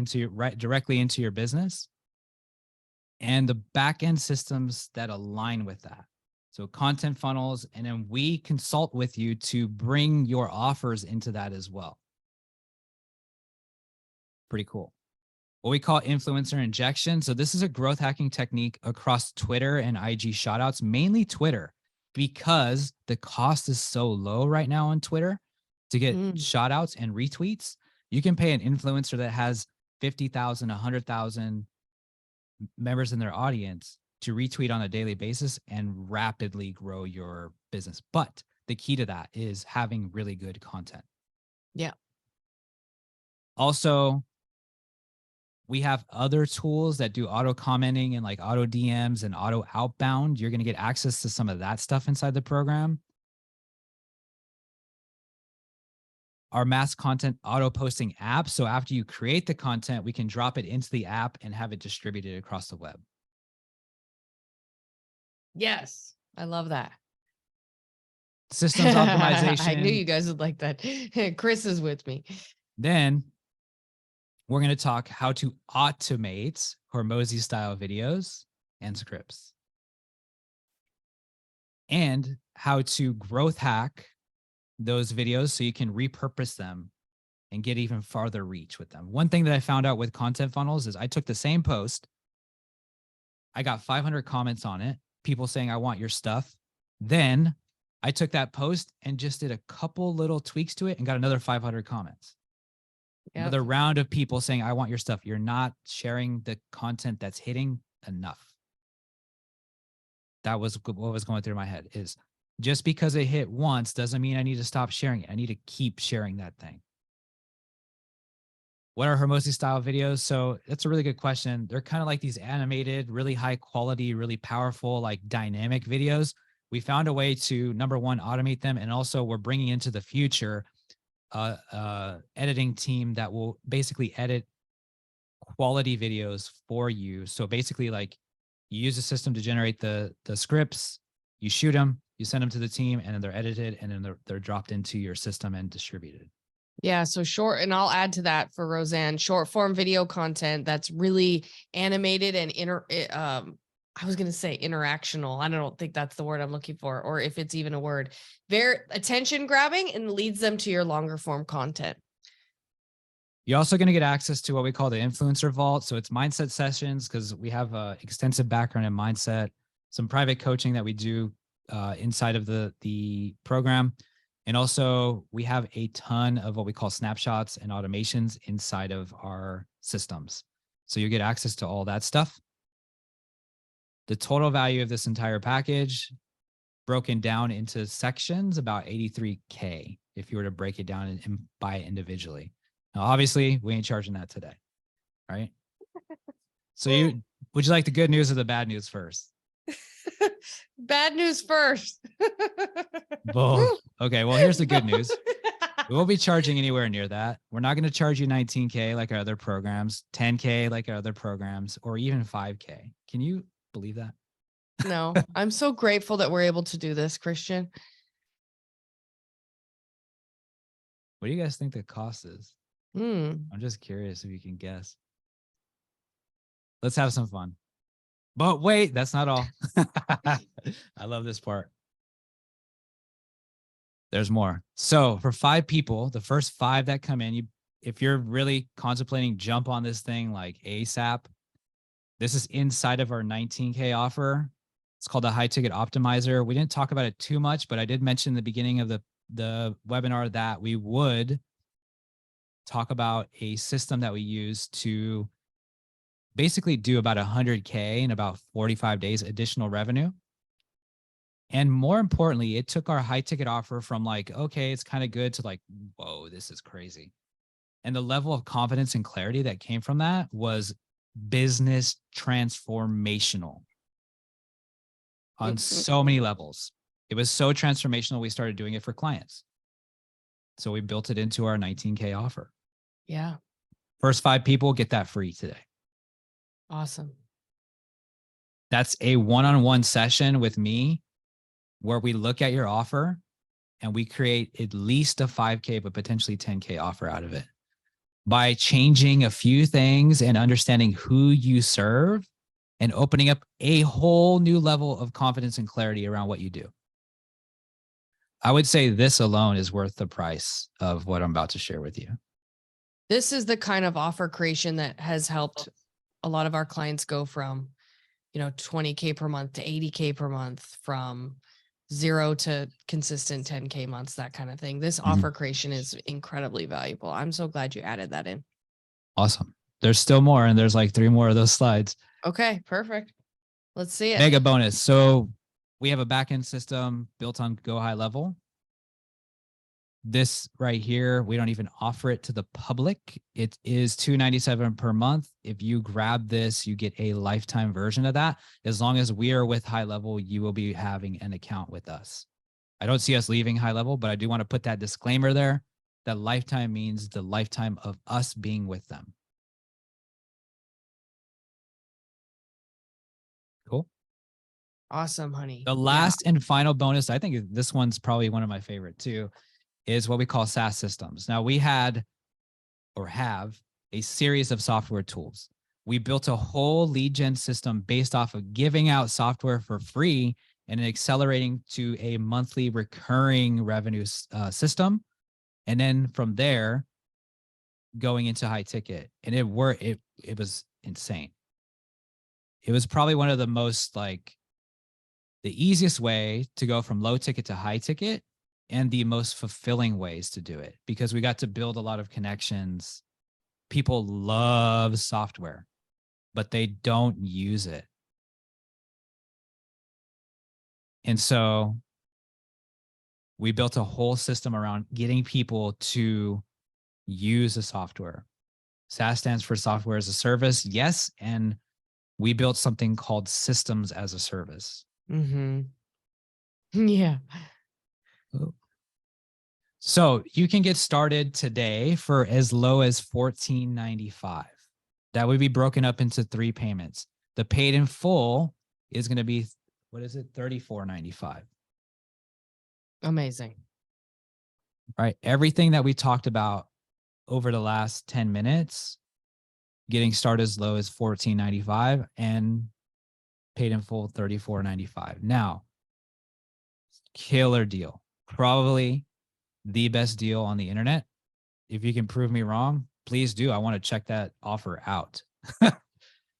directly into your business, and the back-end systems that align with that. So content funnels, and then we consult with you to bring your offers into that as well. Pretty cool. What we call influencer injection. So this is a growth hacking technique across Twitter and IG shoutouts, mainly Twitter, because the cost is so low right now on Twitter to get shoutouts and retweets. You can pay an influencer that has 50,000, 100,000 members in their audience to retweet on a daily basis and rapidly grow your business. But the key to that is having really good content. Yeah. Also, we have other tools that do auto commenting and like auto DMs and auto outbound. You're going to get access to some of that stuff inside the program. Our Mass Content auto posting app. So after you create the content, we can drop it into the app and have it distributed across the web. Yes. I love that. systems optimization. I knew you guys would like that. Chris is with me. Then we're going to talk how to automate Hormozi style videos and scripts, and how to growth hack those videos so you can repurpose them and get even farther reach with them. One thing that I found out with content funnels is I took the same post, I got 500 comments on it, people saying, I want your stuff. Then I took that post and just did a couple little tweaks to it and got another 500 comments. Yep. Another round of people saying, I want your stuff. You're not sharing the content that's hitting enough. That was what was going through my head, is just because it hit once doesn't mean I need to stop sharing it. I need to keep sharing that thing. What are Hormozi style videos? So that's a really good question. They're kind of like these animated, really high quality, really powerful, like dynamic videos. We found a way to, number one, automate them. And also we're bringing into the future editing team that will basically edit quality videos for you. So basically, like, you use a system to generate the scripts, you shoot them, you send them to the team, and then they're edited, and then they're dropped into your system and distributed. Yeah, so short, and I'll add to that for Roseanne, short form video content that's really animated and I was going to say interactional. I don't think that's the word I'm looking for, or if it's even a word. Very attention grabbing and leads them to your longer form content. You're also going to get access to what we call the influencer vault. So it's mindset sessions, because we have an extensive background in mindset, some private coaching that we do inside of the program. And also we have a ton of what we call snapshots and automations inside of our systems. So you get access to all that stuff. The total value of this entire package, broken down into sections, about $83K if you were to break it down and buy it individually. Now, obviously, we ain't charging that today, right? So would you like the good news or the bad news first? Bad news first. Both. Okay, well, here's the good news. We won't be charging anywhere near that. We're not going to charge you $19K like our other programs, $10K like our other programs, or even $5K. Can you believe that? No, I'm so grateful that we're able to do this, Christian. What do you guys think the cost is? Hmm. I'm just curious if you can guess. Let's have some fun. But wait, that's not all. I love this part. There's more. So for 5 people, the first 5 that come in, if you're really contemplating jump on this thing like ASAP, this is inside of our $19K offer. It's called the High Ticket Optimizer. We didn't talk about it too much, but I did mention in the beginning of the webinar that we would talk about a system that we use to basically do about 100K in about 45 days additional revenue. And more importantly, it took our high ticket offer from like, okay, it's kind of good, to like, whoa, this is crazy. And the level of confidence and clarity that came from that was business transformational on so many levels. It was so transformational, we started doing it for clients. So we built it into our 19K offer. Yeah. First 5 people get that free today. Awesome. That's a one-on-one session with me where we look at your offer and we create at least a 5K, but potentially 10K offer out of it by changing a few things and understanding who you serve and opening up a whole new level of confidence and clarity around what you do. I would say this alone is worth the price of what I'm about to share with you. This is the kind of offer creation that has helped a lot of our clients go from, 20K per month to 80K per month, from 0 to consistent 10K months, that kind of thing. This offer creation is incredibly valuable. I'm so glad you added that in. Awesome. There's still more, and there's like 3 more of those slides. Okay, perfect. Let's see it. Mega bonus. So we have a backend system built on Go High Level. This right here, we don't even offer it to the public. It is $297 per month. If you grab this, you get a lifetime version of that. As long as we are with High Level, you will be having an account with us. I don't see us leaving High Level, but I do want to put that disclaimer there. That lifetime means the lifetime of us being with them. Cool. Awesome, honey. The last and final bonus, I think this one's probably one of my favorite too, is what we call SaaS systems. Now we had or have a series of software tools. We built a whole lead gen system based off of giving out software for free and accelerating to a monthly recurring revenue system. And then from there, going into high ticket. And it was insane. It was probably one of the most the easiest way to go from low ticket to high ticket and the most fulfilling ways to do it because we got to build a lot of connections. People love software, but they don't use it. And so we built a whole system around getting people to use the software. SaaS stands for software as a service. Yes. And we built something called systems as a service. Mm-hmm. Yeah. So you can get started today for as low as $14.95. That would be broken up into 3 payments. The paid in full is going to be, what is it? $34.95. Amazing. All right. Everything that we talked about over the last 10 minutes, getting started as low as $14.95 and paid in full $34.95. Now, killer deal. Probably the best deal on the internet. If you can prove me wrong, please do. I want to check that offer out.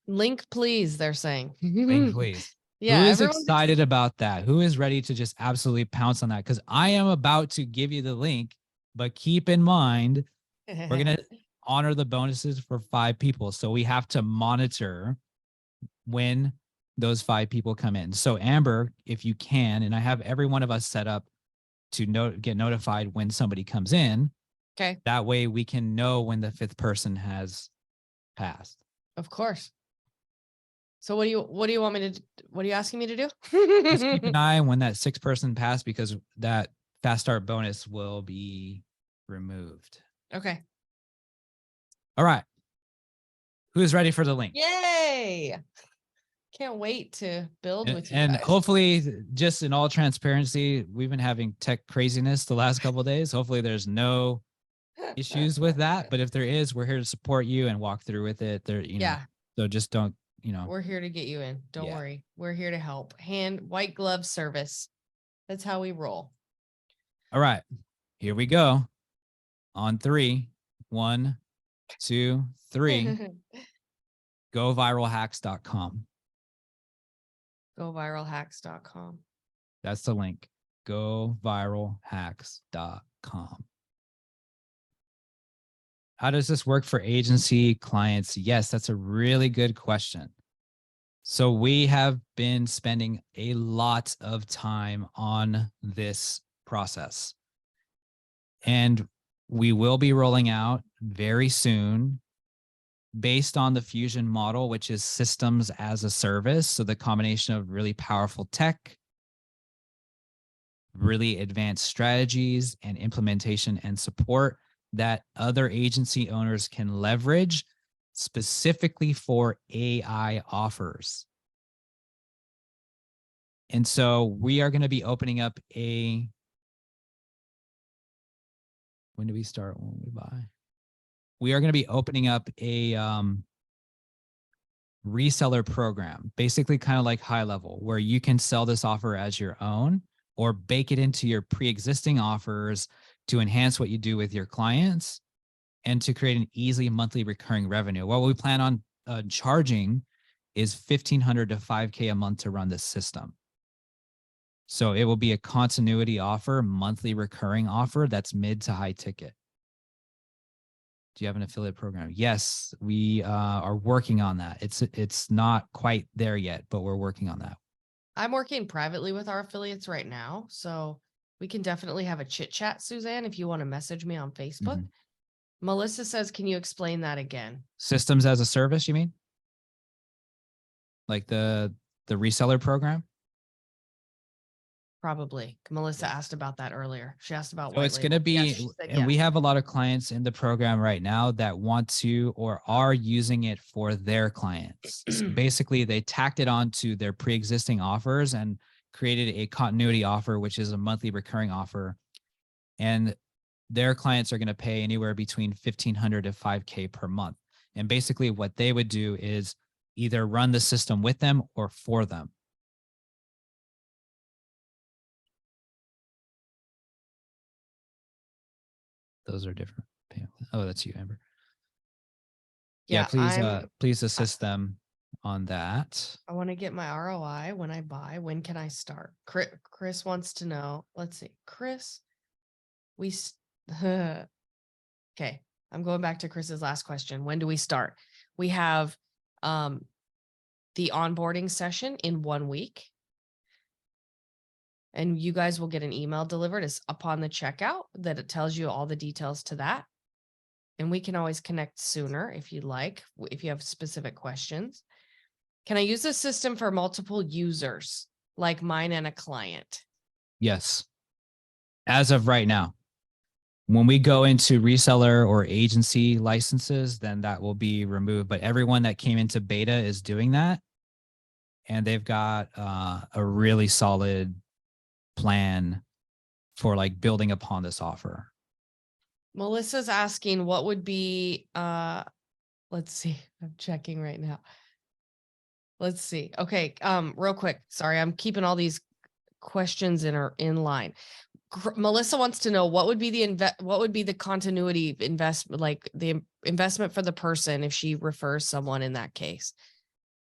Link, please, they're saying. Link, please. Yeah. Who is everyone's excited about that? Who is ready to just absolutely pounce on that? Because I am about to give you the link, but keep in mind, we're going to honor the bonuses for 5 people. So we have to monitor when those 5 people come in. So Amber, if you can, and I have every one of us set up to get notified when somebody comes in. Okay. That way we can know when the 5th person has passed. Of course. So what do you want me to, what are you asking me to do? Just keep an eye on when that 6th person passed because that fast start bonus will be removed. Okay. All right. Who's ready for the link? Yay. Can't wait to build with you And guys. hopefully, just in all transparency, we've been having tech craziness the last couple of days. Hopefully there's no issues with that. But if there is, we're here to support you and walk through with it. Yeah. So just don't, We're here to get you in. Don't Yeah. worry. We're here to help. White glove service. That's how we roll. All right, here we go. On 3, 1, 2, 3, goviralhacks.com. Goviralhacks.com. That's the link. Goviralhacks.com. How does this work for agency clients? Yes, that's a really good question. So we have been spending a lot of time on this process. And we will be rolling out very soon based on the Fusion model, which is systems as a service. So the combination of really powerful tech, really advanced strategies and implementation and support that other agency owners can leverage specifically for AI offers. And so we are going to be opening up when do we start? When we buy? We are going to be opening up a reseller program, basically kind of like high level, where you can sell this offer as your own or bake it into your pre-existing offers to enhance what you do with your clients and to create an easy monthly recurring revenue. What we plan on charging is $1,500 to $5,000 a month to run this system. So it will be a continuity offer, monthly recurring offer that's mid to high ticket. Do you have an affiliate program? Yes, we are working on that. It's not quite there yet, but we're working on that. I'm working privately with our affiliates right now, so we can definitely have a chit chat, Suzanne, if you want to message me on Facebook. Mhm. Melissa says, can you explain that again? Systems as a service, you mean? Like the reseller program? Probably. Melissa asked about that earlier. She asked about So white it's going to label. Yes, be, she said and we yes. have a lot of clients in the program right now that want to or are using it for their clients. So basically, they tacked it onto their pre-existing offers and created a continuity offer, which is a monthly recurring offer. And their clients are going to pay anywhere between 1,500 to 5K per month. And basically what they would do is either run the system with them or for them. Those are different. Oh, that's you, Amber. Yeah, please assist them on that. I want to get my ROI when I buy. When can I start? Chris wants to know. Let's see. Chris, okay. I'm going back to Chris's last question. When do we start? We have the onboarding session in 1 week. And you guys will get an email delivered upon the checkout that it tells you all the details to that. And we can always connect sooner if you'd like, if you have specific questions. Can I use this system for multiple users like mine and a client? Yes. As of right now. When we go into reseller or agency licenses, then that will be removed. But everyone that came into beta is doing that. And they've got a really solid plan for like building upon this offer. Melissa's asking what would be, let's see, I'm checking right now. Let's see. Okay. Real quick. Sorry. I'm keeping all these questions in line. Melissa wants to know what would be the continuity investment, like the investment for the person if she refers someone in that case.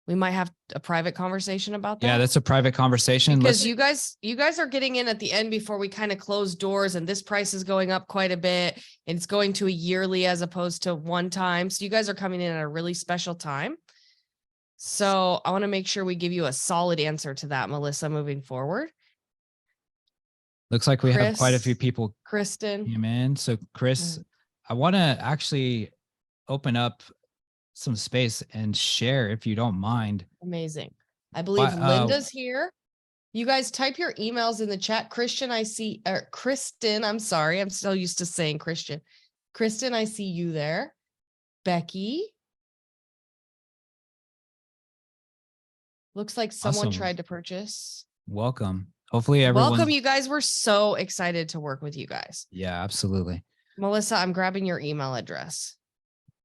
We might have a private conversation about that. Yeah, that's a private conversation. Because you guys are getting in at the end before we kind of close doors, and this price is going up quite a bit, and it's going to a yearly as opposed to one time. So you guys are coming in at a really special time. So I want to make sure we give you a solid answer to that, Melissa, moving forward. Looks like we have quite a few people Kristen came in. So Chris, I want to actually open up some space and share if you don't mind. Amazing. I believe Linda's here. You guys type your emails in the chat. Kristen, I'm sorry. I'm still used to saying Christian. Kristen, I see you there. Becky. Looks like someone Awesome. tried to purchase. Welcome. Hopefully everyone. Welcome, you guys. We're so excited to work with you guys. Yeah, absolutely. Melissa, I'm grabbing your email address.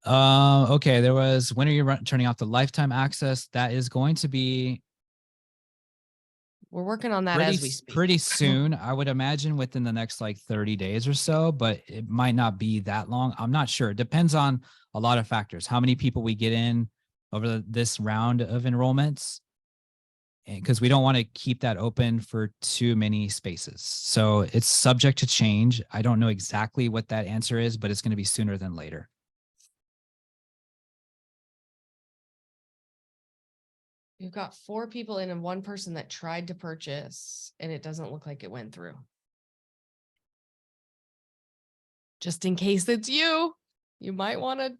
Okay. There was, when are you turning off the lifetime access? That is going to be. We're working on that as we speak. Pretty soon. I would imagine within the next like 30 days or so, but it might not be that long. I'm not sure. It depends on a lot of factors. How many people we get in over this round of enrollments. Because we don't want to keep that open for too many spaces. So it's subject to change. I don't know exactly what that answer is, but it's going to be sooner than later. You've got 4 people in and 1 person that tried to purchase, and it doesn't look like it went through. Just in case it's you, you might want to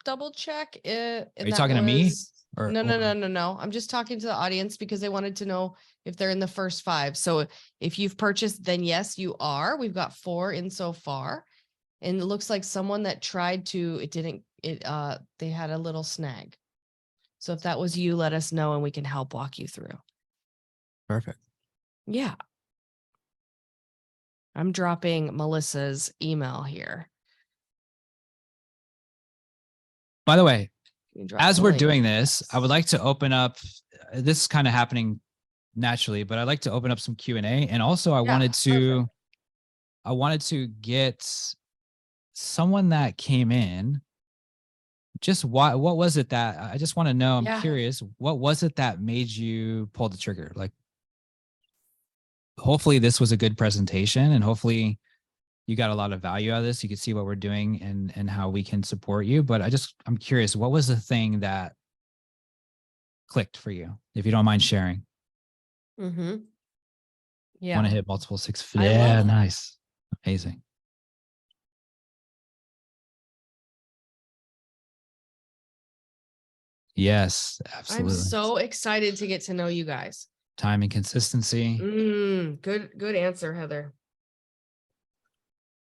double check it. Are you talking to me? No. I'm just talking to the audience because they wanted to know if they're in the first 5. So if you've purchased, then yes, you are. We've got 4 in so far. And it looks like someone that tried to, they had a little snag. So if that was you, let us know and we can help walk you through. Perfect. Yeah. I'm dropping Melissa's email here. By the way, as we're doing this, I would like to open up, this is kind of happening naturally, but I'd like to open up some Q&A. And also I wanted to get someone that came in. Just what was it that, I just want to know, I'm curious, what was it that made you pull the trigger? Like, hopefully this was a good presentation and hopefully you got a lot of value out of this. You can see what we're doing and how we can support you. But I'm curious, what was the thing that clicked for you? If you don't mind sharing. Mm-hmm. Yeah. Want to hit multiple 6. Yeah, nice. Amazing. Yes, absolutely. I'm so excited to get to know you guys. Time and consistency. Good answer, Heather.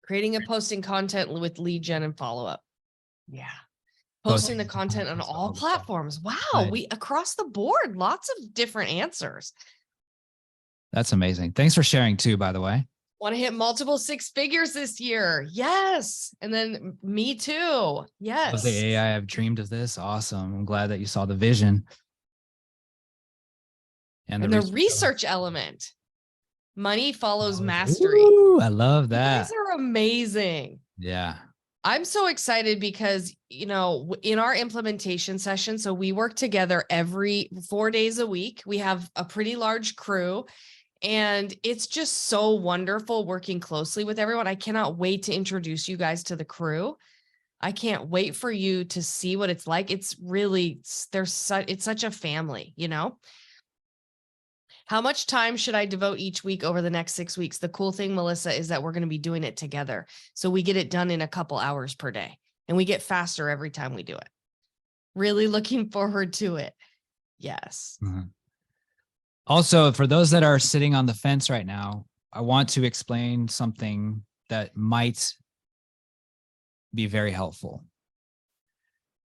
Creating and posting content with lead gen and follow up. Yeah. Posting the content on all platforms. Wow. Right. We across the board, lots of different answers. That's amazing. Thanks for sharing too, by the way. Want to hit multiple 6 figures this year. Yes. And then me too. Yes. Was the AI, I've dreamed of this. Awesome. I'm glad that you saw the vision. And the research element. Money follows mastery. Ooh, I love You that. guys are amazing. Yeah. I'm so excited because, you know, in our implementation session, so we work together every 4 days a week. We have a pretty large crew, and it's just so wonderful working closely with everyone. I cannot wait to introduce you guys to the crew. I can't wait for you to see what it's like. It's really, it's such a family, you know? How much time should I devote each week over the next 6 weeks? The cool thing, Melissa, is that we're going to be doing it together. So we get it done in a couple hours per day, and we get faster every time we do it. Really looking forward to it. Yes. Mhm. Also, for those that are sitting on the fence right now, I want to explain something that might be very helpful.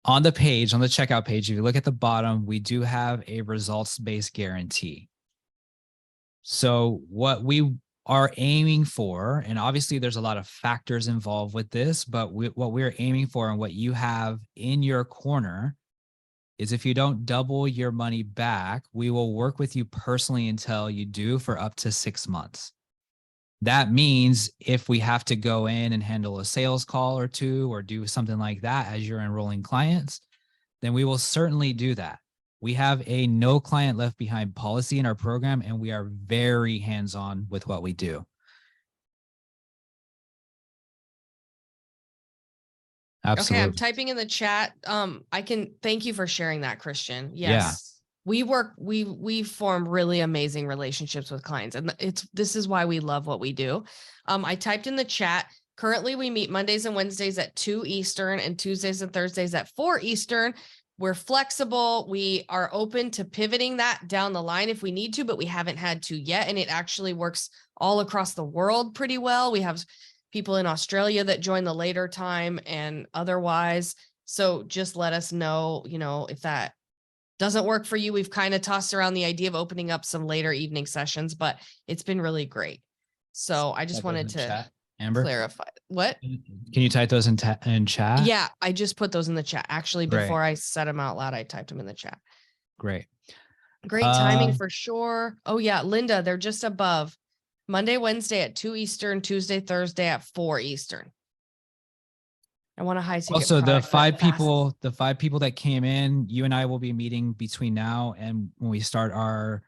On the page, on the checkout page, if you look at the bottom, we do have a results-based guarantee. So what we are aiming for, and obviously there's a lot of factors involved with this, but what we're aiming for and what you have in your corner is if you don't double your money back, we will work with you personally until you do for up to 6 months. That means if we have to go in and handle a sales call or two or do something like that as you're enrolling clients, then we will certainly do that. We have a no client left behind policy in our program, and we are very hands-on with what we do. Absolutely. Okay, I'm typing in the chat. I can thank you for sharing that, Christian. Yes. We form really amazing relationships with clients, and this is why we love what we do. I typed in the chat. Currently, we meet Mondays and Wednesdays at 2 Eastern and Tuesdays and Thursdays at 4 Eastern. We're flexible. We are open to pivoting that down the line if we need to, but we haven't had to yet. And it actually works all across the world pretty well. We have people in Australia that join the later time and otherwise. So just let us know, you know, if that doesn't work for you. We've kind of tossed around the idea of opening up some later evening sessions, but it's been really great. So I just wanted to Amber, clarify. What? Can you type those in chat? Yeah, I just put those in the chat. Actually, Great. before I said them out loud, I typed them in the chat. Great. Great timing for sure. Oh yeah, Linda, they're just above. Monday, Wednesday at 2 Eastern, Tuesday, Thursday at 4 Eastern. I want a high ticket. Also, the product five that people that came in, you and I will be meeting between now and when we start our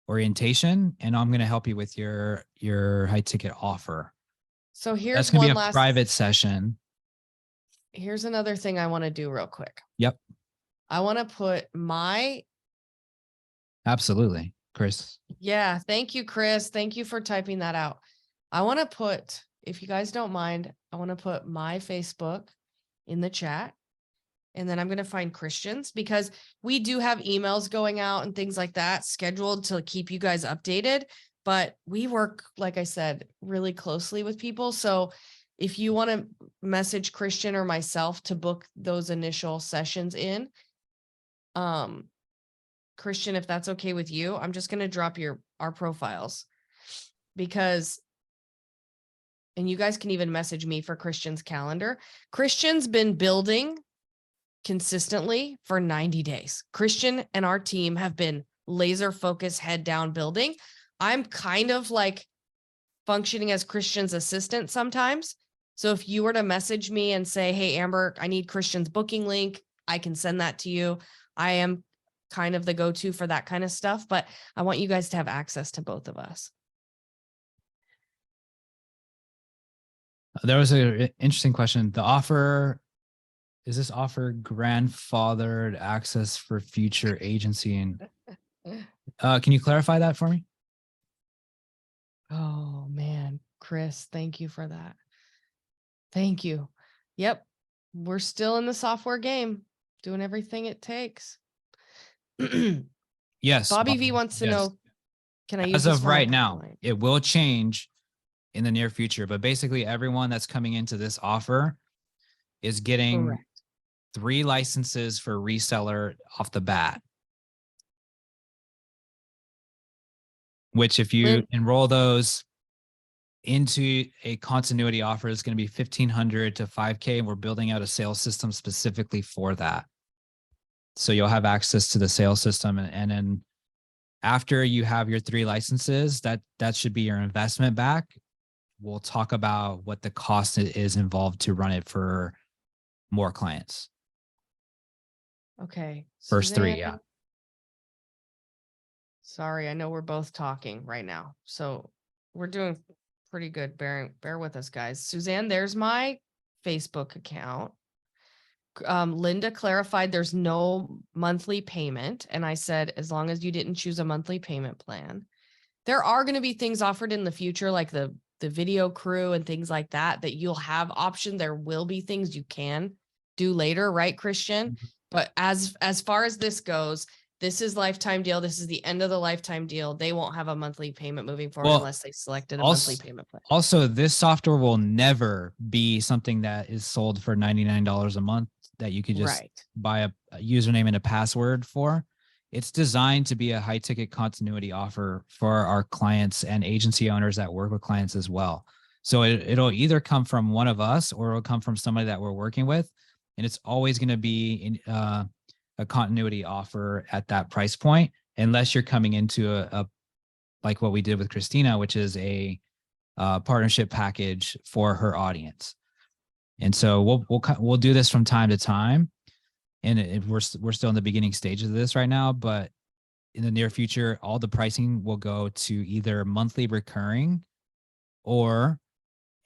orientation, and I'm going to help you with your high ticket offer. So here's That's going to one be a last private session. Here's another thing I want to do real quick. Yep. I want to put Absolutely, Chris. Yeah, thank you, Chris. Thank you for typing that out. I want to put, if you guys don't mind, I want to put my Facebook in the chat. And then I'm going to find Christian's, because we do have emails going out and things like that scheduled to keep you guys updated. But we work, like I said, really closely with people. So if you want to message Christian or myself to book those initial sessions in, Christian, if that's okay with you, I'm just going to drop our profiles, because, and you guys can even message me for Christian's calendar. Christian's been building consistently for 90 days. Christian and our team have been laser focused, head down building. I'm kind of like functioning as Christian's assistant sometimes. So if you were to message me and say, hey, Amber, I need Christian's booking link, I can send that to you. I am kind of the go-to for that kind of stuff, but I want you guys to have access to both of us. There was an interesting question. Is this offer grandfathered access for future agency? And can you clarify that for me? Oh man, Chris, thank you for that. Thank you. Yep. We're still in the software game, doing everything it takes. Yes. Bobby V wants to know, Can I use As this of for my right now, pipeline? it will change in the near Use this for my future, but pipeline. it will change in the near future. But basically, everyone that's coming into this offer is getting Correct. 3 licenses for reseller off the bat. Which if you Lynn- enroll those into a continuity offer, is going to be 1,500 to 5K. And we're building out a sales system specifically for that. So you'll have access to the sales system, and then after you have your 3 licenses, that should be your investment back. We'll talk about what the cost is involved to run it for more clients. Okay. First 3, Suzanne, yeah. sorry, I know we're both talking right now. So we're doing pretty good. Bear with us, guys. Suzanne, there's my Facebook account. Linda clarified there's no monthly payment. And I said, as long as you didn't choose a monthly payment plan. There are going to be things offered in the future, like the video crew and things like that, that you'll have option. There will be things you can do later, right, Christian? Mhm. But as far as this goes, this is lifetime deal. This is the end of the lifetime deal. They won't have a monthly payment moving forward Well, unless they selected a monthly payment plan. Also, this software will never be something that is sold for $99 a month that you could just Right. buy a username and a password for. It's designed to be a high ticket continuity offer for our clients and agency owners that work with clients as well. So it'll either come from one of us or it'll come from somebody that we're working with. And it's always going to be a continuity offer at that price point, unless you're coming into a like what we did with Christina, which is a partnership package for her audience. And so we'll do this from time to time, and we're still in the beginning stages of this right now. But in the near future, all the pricing will go to either monthly recurring or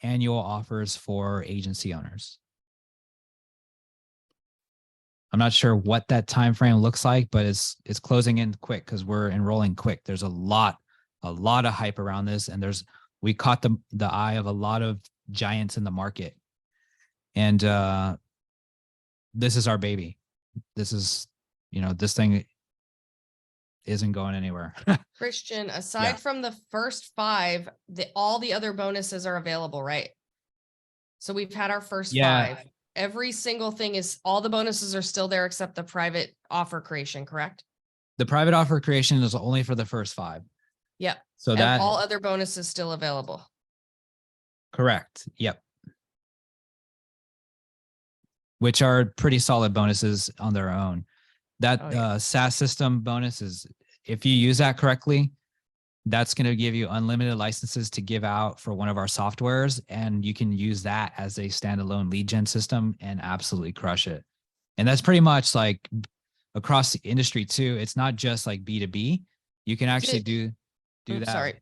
annual offers for agency owners. I'm not sure what that time frame looks like, but it's closing in quick because we're enrolling quick. There's a lot of hype around this, and we caught the eye of a lot of giants in the market. And this is our baby. This is, this thing isn't going anywhere. Christian, aside from the first 5, all the other bonuses are available, right? So we've had our first 5. Every single thing all the bonuses are still there except the private offer creation, correct? The private offer creation is only for the first 5. Yep. So And that all other bonuses still available. correct. Yep. Which are pretty solid bonuses on their own. That Oh, yeah. SaaS system bonus is, if you use that correctly, that's going to give you unlimited licenses to give out for one of our softwares. And you can use that as a standalone lead gen system and absolutely crush it. And that's pretty much like across the industry too. It's not just like B2B. You can actually do that. Sorry.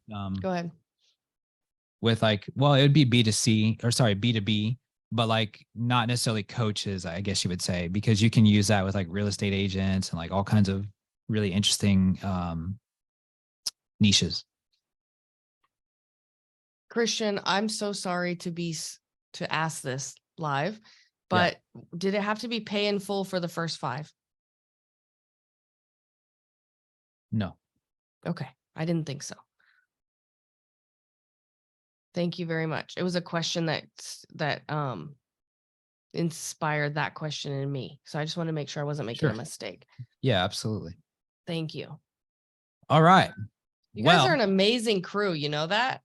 Go ahead. With it would be B2C, or sorry, B2B, but like not necessarily coaches, I guess you would say, because you can use that with like real estate agents and like all kinds of really interesting niches. Christian, I'm so sorry to ask this live, but did it have to be pay in full for the first 5? No. Okay. I didn't think so. Thank you very much. It was a question that inspired that question in me. So I just want to make sure I wasn't making a mistake. Yeah, absolutely. Thank you. All right. You guys are an amazing crew. You know that?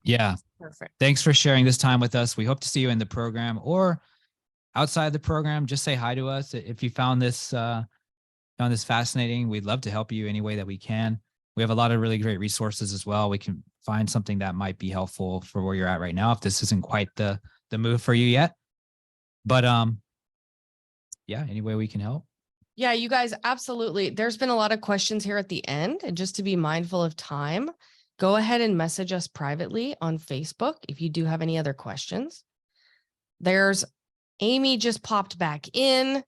Yeah. Perfect. Thanks for sharing this time with us. We hope to see you in the program or outside the program. Just say hi to us. If you found this fascinating, we'd love to help you any way that we can. We have a lot of really great resources as well. We can find something that might be helpful for where you're at right now, if this isn't quite the move for you yet. But yeah, any way we can help. Yeah, you guys, absolutely. There's been a lot of questions here at the end, and just to be mindful of time, go ahead and message us privately on Facebook if you do have any other questions. There's Amy just popped back in.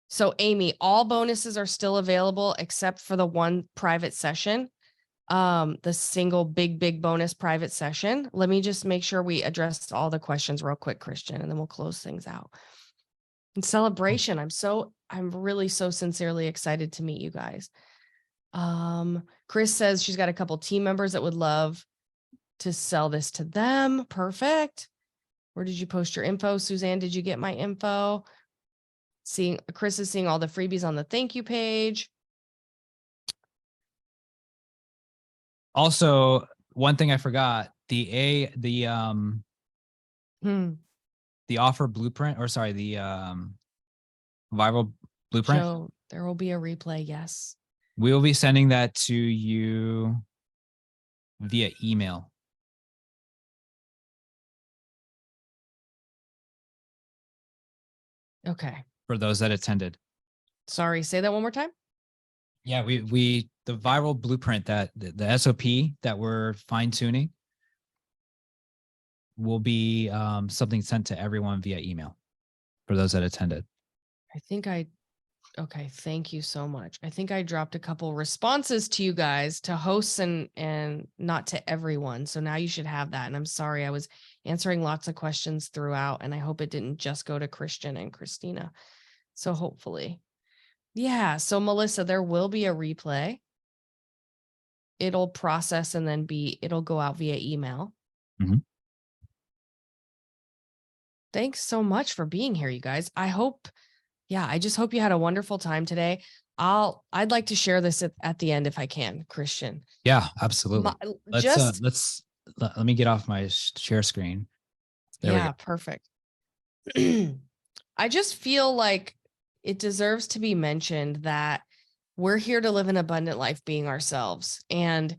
So Amy, all bonuses are still available except for the one private session, the single big bonus private session. Let me just make sure we address all the questions real quick, Christian, and then we'll close things out. In celebration, I'm really so sincerely excited to meet you guys. Chris says she's got a couple team members that would love to sell this to them. Perfect. Where did you post your info? Suzanne, did you get my info? Chris is seeing all the freebies on the thank you page. Also, one thing I forgot, the offer blueprint, or sorry, the viral blueprint. Joe, there will be a replay. Yes. We will be sending that to you via email. Okay. For those that attended. Sorry, say that one more time. Yeah, the viral blueprint, that the SOP that we're fine tuning will be something sent to everyone via email for those that attended. Okay, thank you so much. I think I dropped a couple responses to you guys, to hosts and not to everyone. So now you should have that. And I'm sorry, I was answering lots of questions throughout, and I hope it didn't just go to Christian and Christina. So hopefully. Yeah. So Melissa, there will be a replay. It'll process and then it'll go out via email. Mhm. Thanks so much for being here, you guys. I just hope you had a wonderful time today. I'd like to share this at the end if I can, Christian. Yeah, absolutely. Just Let me get off my share screen. There we yeah, go. perfect. I just feel like it deserves to be mentioned that we're here to live an abundant life being ourselves. And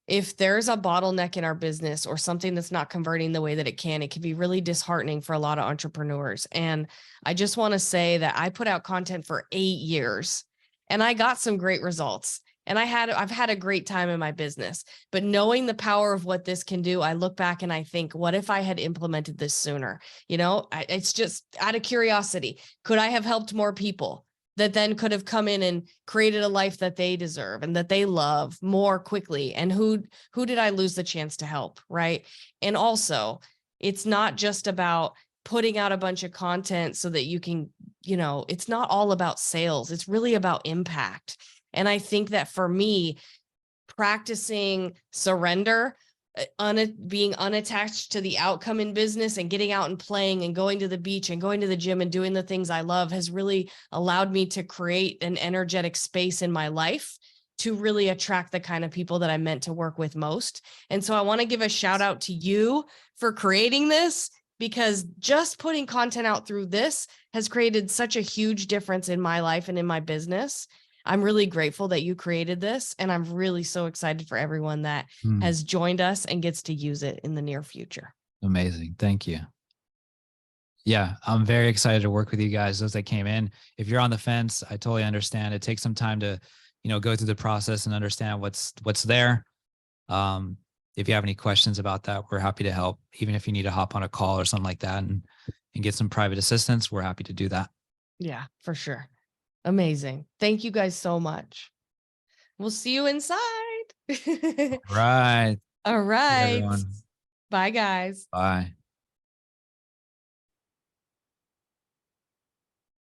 if there's a bottleneck in our business or something that's not converting the way that it can be really disheartening for a lot of entrepreneurs. And I just want to say that I put out content for 8 years and I got some great results. And I've had a great time in my business, but knowing the power of what this can do, I look back and I think, what if I had implemented this sooner? It's just out of curiosity. Could I have helped more people that then could have come in and created a life that they deserve and that they love more quickly? And who did I lose the chance to help? Right. And also, it's not just about putting out a bunch of content so that you can, it's not all about sales. It's really about impact. And I think that for me, practicing surrender, being unattached to the outcome in business and getting out and playing and going to the beach and going to the gym and doing the things I love has really allowed me to create an energetic space in my life to really attract the kind of people that I'm meant to work with most. And so I want to give a shout out to you for creating this, because just putting content out through this has created such a huge difference in my life and in my business. I'm really grateful that you created this, and I'm really so excited for everyone that has joined us and gets to use it in the near future. Amazing. Thank you. Yeah, I'm very excited to work with you guys. Those that came in, if you're on the fence, I totally understand. It takes some time to, go through the process and understand what's there. If you have any questions about that, we're happy to help. Even if you need to hop on a call or something like that and get some private assistance, we're happy to do that. Yeah, for sure. Amazing. Thank you guys so much. We'll see you inside. Right. All right. Bye, guys. Bye.